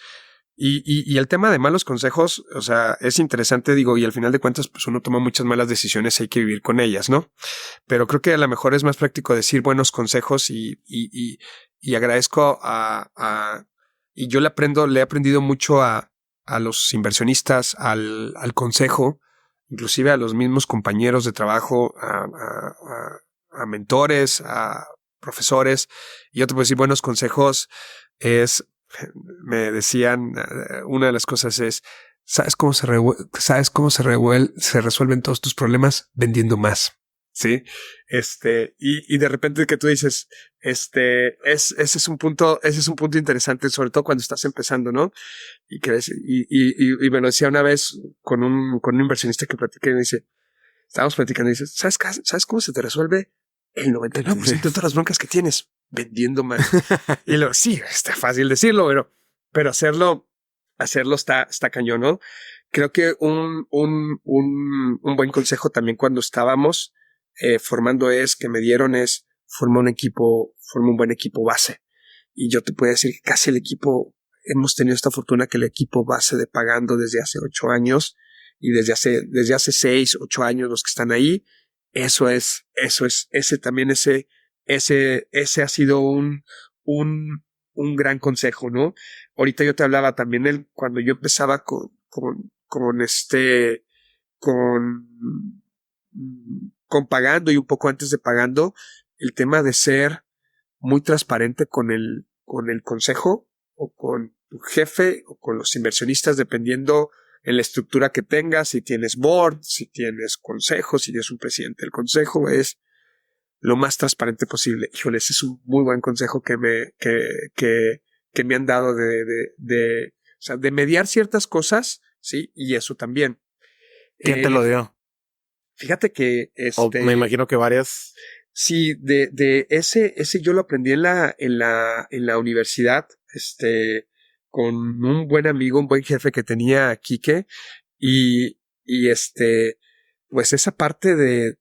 y el tema de malos consejos, o sea, es interesante, digo, y al final de cuentas, pues uno toma muchas malas decisiones, hay que vivir con ellas, ¿no? Pero creo que a lo mejor es más práctico decir buenos consejos y agradezco y yo le he aprendido mucho a los inversionistas, al consejo, inclusive a los mismos compañeros de trabajo, a mentores, a profesores. Y yo te puedo decir buenos consejos es, me decían, una de las cosas es, ¿sabes cómo se resuelven todos tus problemas? Vendiendo más. Sí. Y de repente que tú dices, ese es un punto interesante, sobre todo cuando estás empezando, ¿no? Y me lo decía una vez con un inversionista que platiqué y me dice, estábamos platicando y dice, ¿sabes cómo se te resuelve el 99% de todas las broncas que tienes? Vendiendo más. Y sí, está fácil decirlo, pero hacerlo está cañón, ¿no? Creo que un buen consejo también cuando estábamos formando que me dieron forma un buen equipo base. Y yo te puedo decir que casi el equipo, hemos tenido esta fortuna que el equipo base de Pagando desde hace 8 años y desde hace 6, 8 años los que están ahí, ese ha sido un gran consejo, ¿no? Ahorita yo te hablaba también cuando yo empezaba con Pagando y un poco antes de Pagando, el tema de ser muy transparente con el consejo o con tu jefe o con los inversionistas, dependiendo en la estructura que tengas, si tienes board, si tienes consejo, si tienes un presidente del consejo, es lo más transparente posible. Híjole, ese es un muy buen consejo que me han dado o sea, de mediar ciertas cosas, sí, y eso también. ¿Quién te lo dio? Fíjate que me imagino que varias. Sí, de ese yo lo aprendí en la universidad, con un buen amigo, un buen jefe que tenía Quique, y pues esa parte de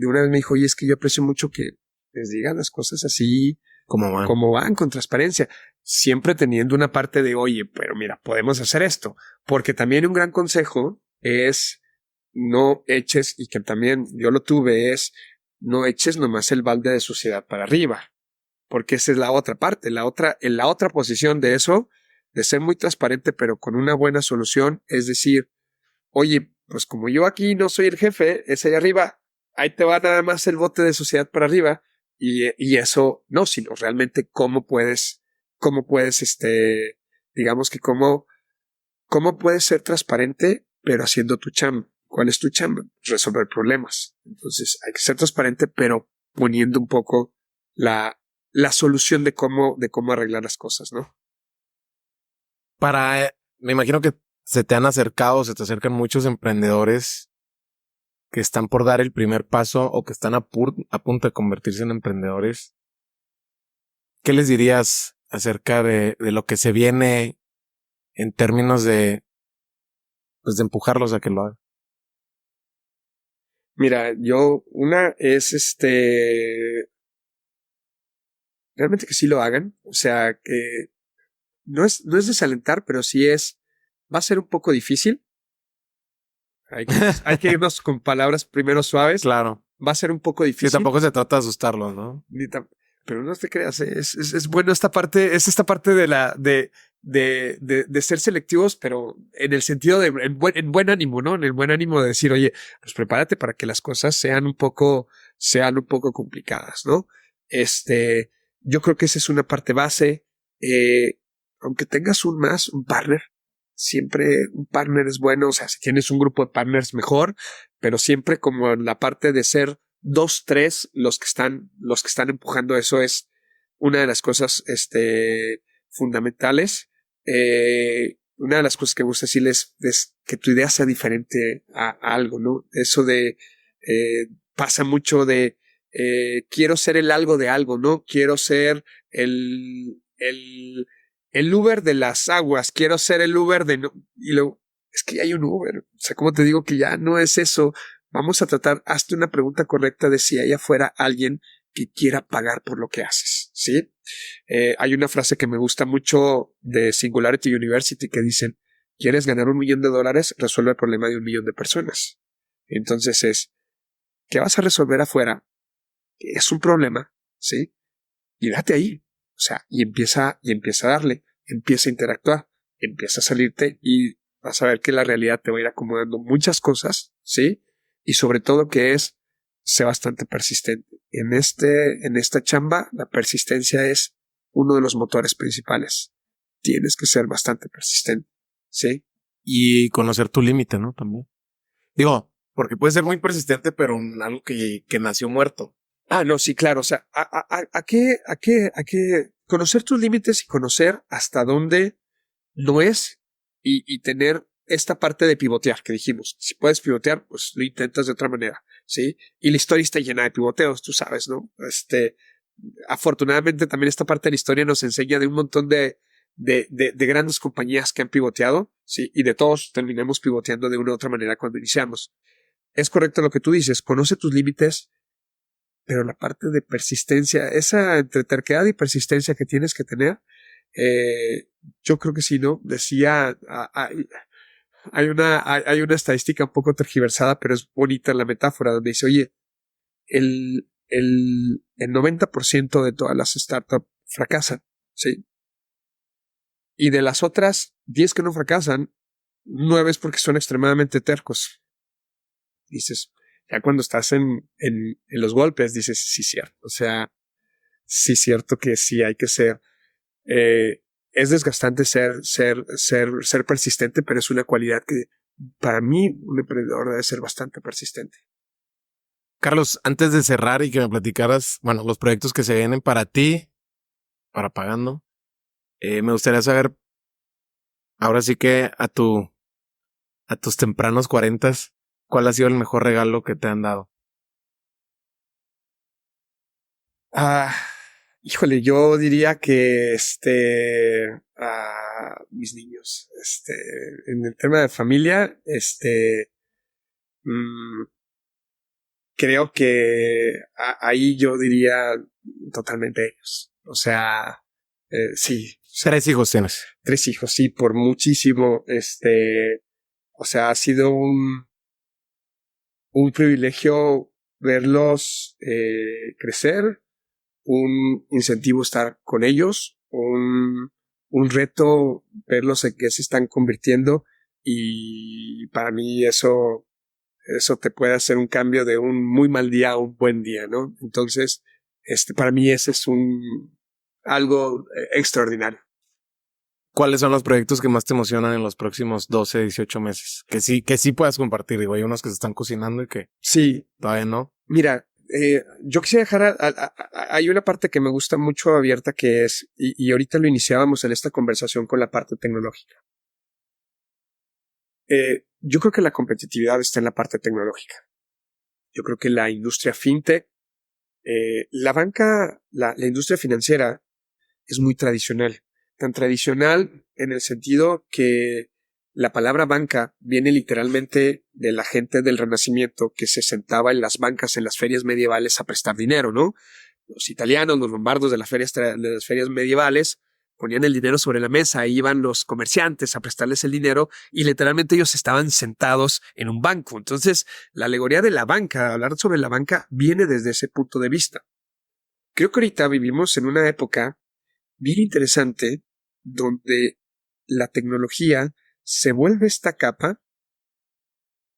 una vez me dijo, oye, es que yo aprecio mucho que les digan las cosas así como van, con transparencia, siempre teniendo una parte de, oye, pero mira, podemos hacer esto, porque también un gran consejo es no eches, y que también yo lo tuve, no eches nomás el balde de suciedad para arriba, porque esa es la otra parte, en la otra posición de eso, de ser muy transparente, pero con una buena solución, es decir, oye, pues como yo aquí no soy el jefe, es allá arriba, ahí te va nada más el bote de suciedad para arriba, y eso no, sino realmente cómo puedes, digamos que cómo puedes ser transparente, pero haciendo tu chamba. ¿Cuál es tu chamba? Resolver problemas. Entonces hay que ser transparente, pero poniendo un poco la solución de cómo arreglar las cosas, ¿no? Me imagino que se te acercan muchos emprendedores que están por dar el primer paso o que están a punto de convertirse en emprendedores. ¿Qué les dirías acerca de lo que se viene en términos de empujarlos a que lo hagan? Mira, una es realmente que sí lo hagan. O sea, que no es desalentar, pero sí va a ser un poco difícil. Hay que irnos con palabras primero suaves. Claro. Va a ser un poco difícil. Que tampoco se trata de asustarlos, ¿no? Pero no te creas, es bueno esta parte de ser selectivos, pero en el sentido en buen ánimo, ¿no? En el buen ánimo de decir, oye, pues prepárate para que las cosas sean un poco complicadas, ¿no? Yo creo que esa es una parte base. Aunque tengas un partner, siempre un partner es bueno. O sea, si tienes un grupo de partners, mejor, pero siempre como la parte de ser 2, 3 los que están empujando eso es una de las cosas fundamentales. Una de las cosas que me gusta decirles es que tu idea sea diferente a algo, ¿no? Eso de pasa mucho de quiero ser el algo de algo, ¿no? Quiero ser el el Uber de las aguas, quiero ser el Uber de... No, y luego, es que ya hay un Uber. O sea, ¿cómo te digo que ya no es eso? Vamos a tratar, hazte una pregunta correcta de si hay afuera alguien que quiera pagar por lo que haces, ¿sí? Hay una frase que me gusta mucho de Singularity University que dicen, ¿quieres ganar $1 millón? Resuelve el problema de 1 millón de personas. Entonces es, ¿qué vas a resolver afuera? Es un problema, ¿sí? Y date ahí. O sea, y empieza a darle, empieza a interactuar, empieza a salirte y vas a ver que la realidad te va a ir acomodando muchas cosas, ¿sí? Y sobre todo que sé bastante persistente. En esta chamba, la persistencia es uno de los motores principales. Tienes que ser bastante persistente, ¿sí? Y conocer tu límite, ¿no? También. Digo, porque puede ser muy persistente, pero en algo que nació muerto. Ah, no, sí, claro. O sea, ¿a qué conocer tus límites y conocer hasta dónde no es y tener esta parte de pivotear que dijimos. Si puedes pivotear, pues lo intentas de otra manera, ¿sí? Y la historia está llena de pivoteos, tú sabes, ¿no? Afortunadamente también esta parte de la historia nos enseña de un montón de grandes compañías que han pivoteado, ¿sí? Y de todos terminamos pivoteando de una u otra manera cuando iniciamos. Es correcto lo que tú dices, conoce tus límites, pero la parte de persistencia, esa entre terquedad y persistencia que tienes que tener, yo creo que sí, ¿no? Decía, hay una estadística un poco tergiversada, pero es bonita la metáfora, donde dice, oye, el 90% de todas las startups fracasan, ¿sí? Y de las otras 10 que no fracasan, 9 es porque son extremadamente tercos. Dices, ya cuando estás en los golpes, dices, sí, cierto. O sea, sí, cierto que sí hay que ser. Es desgastante ser persistente, pero es una cualidad que para mí un emprendedor debe ser bastante persistente. Carlos, antes de cerrar y que me platicaras, bueno, los proyectos que se vienen para ti, para Pagando, me gustaría saber, ahora sí que a tus tempranos 40, ¿cuál ha sido el mejor regalo que te han dado? Híjole, yo diría que mis niños, en el tema de familia, mm, creo que ahí yo diría totalmente ellos. O sea, sí. O sea, 3 hijos tienes. 3 hijos, sí, por muchísimo. O sea, ha sido un privilegio verlos crecer, un incentivo estar con ellos, un reto verlos en qué se están convirtiendo y para mí eso te puede hacer un cambio de un muy mal día a un buen día, ¿no? Entonces, para mí ese es algo extraordinario. ¿Cuáles son los proyectos que más te emocionan en los próximos 12, 18 meses? Que sí puedas compartir. Digo, hay unos que se están cocinando y que sí, todavía no. Mira, yo quisiera dejar, hay una parte que me gusta mucho abierta que es, y ahorita lo iniciábamos en esta conversación con la parte tecnológica. Yo creo que la competitividad está en la parte tecnológica. Yo creo que la industria fintech, la banca, la industria financiera es muy tradicional. Tan tradicional en el sentido que la palabra banca viene literalmente de la gente del Renacimiento que se sentaba en las bancas, en las ferias medievales a prestar dinero, ¿no? Los italianos, los lombardos de las ferias medievales ponían el dinero sobre la mesa, ahí iban los comerciantes a prestarles el dinero y literalmente ellos estaban sentados en un banco. Entonces, la alegoría de la banca, hablar sobre la banca, viene desde ese punto de vista. Creo que ahorita vivimos en una época bien interesante donde la tecnología se vuelve esta capa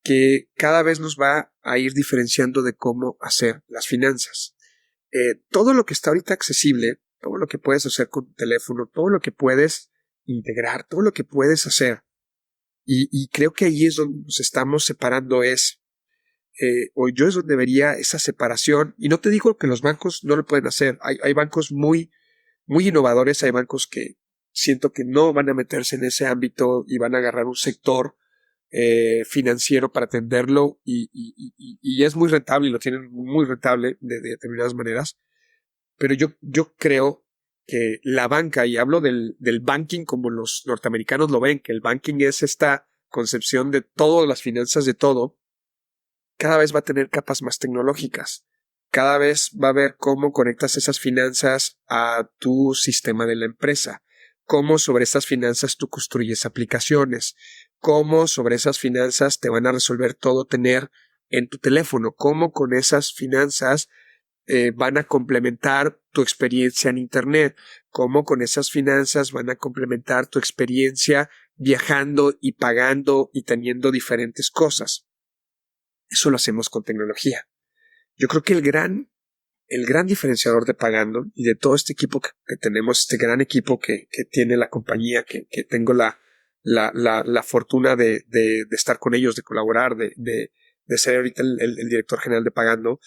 que cada vez nos va a ir diferenciando de cómo hacer las finanzas. Todo lo que está ahorita accesible, todo lo que puedes hacer con tu teléfono, todo lo que puedes integrar, todo lo que puedes hacer. Y creo que ahí es donde nos estamos separando o yo es donde vería esa separación. Y no te digo que los bancos no lo pueden hacer. Hay bancos muy innovadores, hay bancos que siento que no van a meterse en ese ámbito y van a agarrar un sector financiero para atenderlo y es muy rentable y lo tienen muy rentable de determinadas maneras. Pero yo creo que la banca, y hablo del banking como los norteamericanos lo ven, que el banking es esta concepción de todas las finanzas de todo, cada vez va a tener capas más tecnológicas. Cada vez va a ver cómo conectas esas finanzas a tu sistema de la empresa, cómo sobre esas finanzas tú construyes aplicaciones, cómo sobre esas finanzas te van a resolver todo tener en tu teléfono, cómo con esas finanzas van a complementar tu experiencia en Internet, cómo con esas finanzas van a complementar tu experiencia viajando y pagando y teniendo diferentes cosas. Eso lo hacemos con tecnología. Yo creo que el gran diferenciador de Pagando y de todo este equipo que tenemos, este gran equipo que tiene la compañía, que tengo la fortuna de estar con ellos, de colaborar, de ser ahorita el director general de Pagando,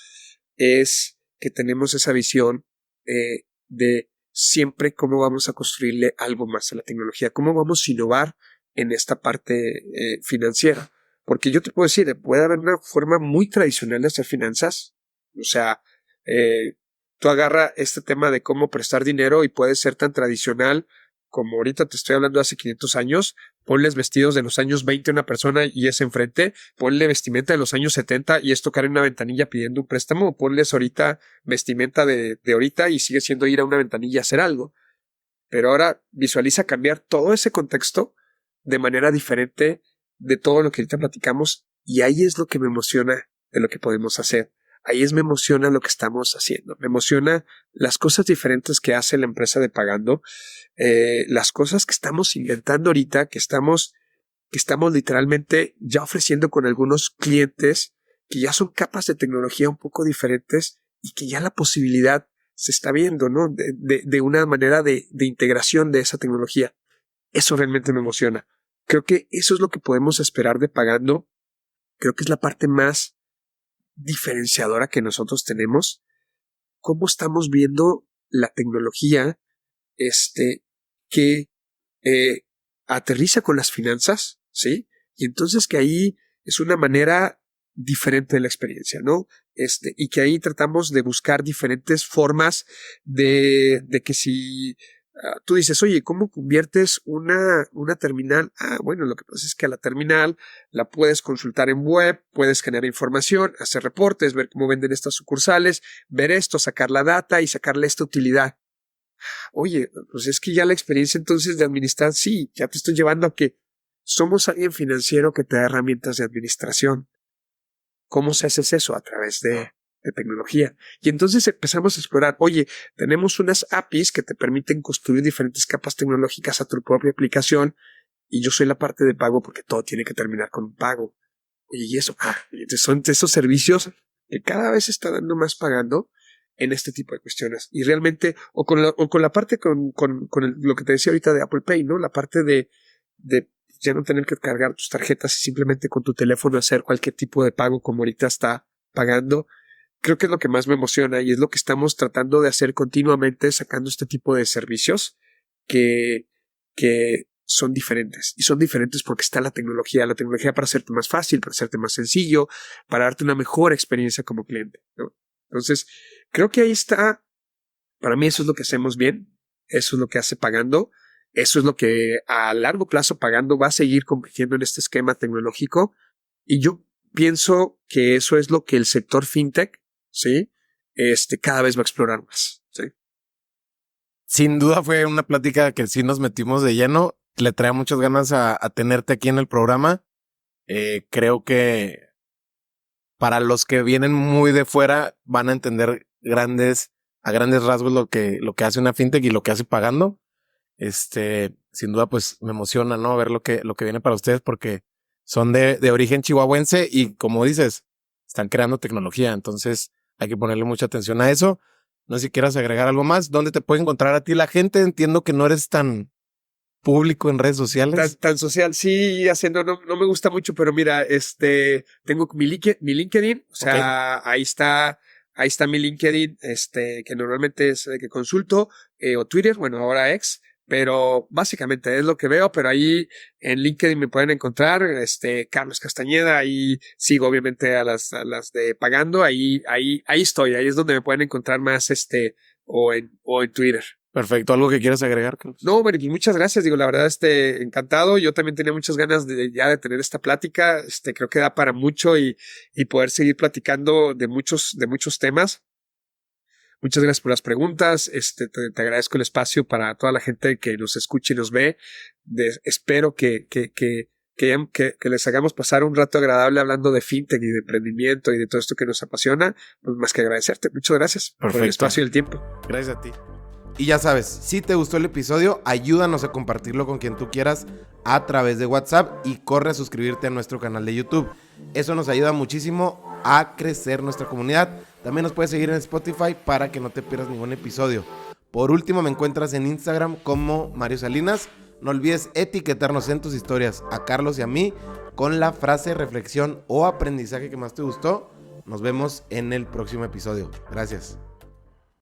es que tenemos esa visión de siempre cómo vamos a construirle algo más a la tecnología, cómo vamos a innovar en esta parte financiera. Porque yo te puedo decir, puede haber una forma muy tradicional de hacer finanzas. O sea, tú agarra este tema de cómo prestar dinero y puede ser tan tradicional como ahorita te estoy hablando de hace 500 años. Ponles vestidos de los años 20 a una persona y es enfrente. Ponle vestimenta de los años 70 y es tocar en una ventanilla pidiendo un préstamo. Ponles ahorita vestimenta de ahorita y sigue siendo ir a una ventanilla a hacer algo. Pero ahora visualiza cambiar todo ese contexto de manera diferente de todo lo que ahorita platicamos, y ahí es lo que me emociona de lo que podemos hacer. Ahí me emociona lo que estamos haciendo. Me emociona las cosas diferentes que hace la empresa de Pagando, las cosas que estamos inventando ahorita, que estamos literalmente ya ofreciendo con algunos clientes que ya son capas de tecnología un poco diferentes y que ya la posibilidad se está viendo, ¿no? De una manera de integración de esa tecnología. Eso realmente me emociona. Creo que eso es lo que podemos esperar de Pagando. Creo que es la parte más diferenciadora que nosotros tenemos. Cómo estamos viendo la tecnología que aterriza con las finanzas, ¿sí? Y entonces que ahí es una manera diferente de la experiencia, ¿no? Y que ahí tratamos de buscar diferentes formas de que si tú dices, oye, ¿cómo conviertes una terminal? Bueno, lo que pasa es que a la terminal la puedes consultar en web, puedes generar información, hacer reportes, ver cómo venden estas sucursales, ver esto, sacar la data y sacarle esta utilidad. Oye, pues es que ya la experiencia entonces de administrar, sí, ya te estoy llevando a que somos alguien financiero que te da herramientas de administración. ¿Cómo se hace eso? A través de tecnología. Y entonces empezamos a explorar, oye, tenemos unas APIs que te permiten construir diferentes capas tecnológicas a tu propia aplicación y yo soy la parte de pago porque todo tiene que terminar con un pago. Oye, y eso, entonces son esos servicios que cada vez se está dando más Pagando en este tipo de cuestiones. Y realmente, o con la parte lo que te decía ahorita de Apple Pay, ¿no? La parte de ya no tener que cargar tus tarjetas y simplemente con tu teléfono hacer cualquier tipo de pago como ahorita está Pagando. Creo que es lo que más me emociona y es lo que estamos tratando de hacer continuamente, sacando este tipo de servicios que son diferentes. Y son diferentes porque está la tecnología para hacerte más fácil, para hacerte más sencillo, para darte una mejor experiencia como cliente, ¿no? Entonces, creo que ahí está. Para mí eso es lo que hacemos bien. Eso es lo que hace Pagando. Eso es lo que a largo plazo Pagando va a seguir compitiendo en este esquema tecnológico. Y yo pienso que eso es lo que el sector fintech, ¿sí? Cada vez va a explorar más, ¿sí? Sin duda fue una plática que sí nos metimos de lleno. Le traía muchas ganas a tenerte aquí en el programa. Creo que para los que vienen muy de fuera van a entender a grandes rasgos lo que hace una fintech y lo que hace Pagando. Sin duda pues me emociona, ¿no? Ver lo que viene para ustedes porque son de origen chihuahuense y como dices, están creando tecnología. Entonces hay que ponerle mucha atención a eso. No sé si quieras agregar algo más. ¿Dónde te puede encontrar a ti la gente? Entiendo que no eres tan público en redes sociales. Tan social, sí, haciendo, no me gusta mucho, pero mira, tengo mi LinkedIn, o sea, okay. Ahí está mi LinkedIn, que normalmente es el que consulto, o Twitter, bueno, ahora X, pero básicamente es lo que veo, pero ahí en LinkedIn me pueden encontrar, Carlos Castañeda, ahí sigo obviamente a las de Pagando, ahí estoy, ahí es donde me pueden encontrar más, o en Twitter. Perfecto. ¿Algo que quieras agregar, Carlos? No, Mary, muchas gracias. Digo, la verdad, encantado. Yo también tenía muchas ganas de tener esta plática. Creo que da para mucho y poder seguir platicando de muchos temas. Muchas gracias por las preguntas. Te agradezco el espacio para toda la gente que nos escucha y nos ve. Espero que les hagamos pasar un rato agradable hablando de fintech y de emprendimiento y de todo esto que nos apasiona. Pues más que agradecerte. Muchas gracias por el espacio y el tiempo. Gracias a ti. Y ya sabes, si te gustó el episodio, ayúdanos a compartirlo con quien tú quieras a través de WhatsApp y corre a suscribirte a nuestro canal de YouTube. Eso nos ayuda muchísimo a crecer nuestra comunidad. También nos puedes seguir en Spotify para que no te pierdas ningún episodio. Por último, me encuentras en Instagram como Mario Salinas. No olvides etiquetarnos en tus historias a Carlos y a mí con la frase, reflexión o aprendizaje que más te gustó. Nos vemos en el próximo episodio. Gracias.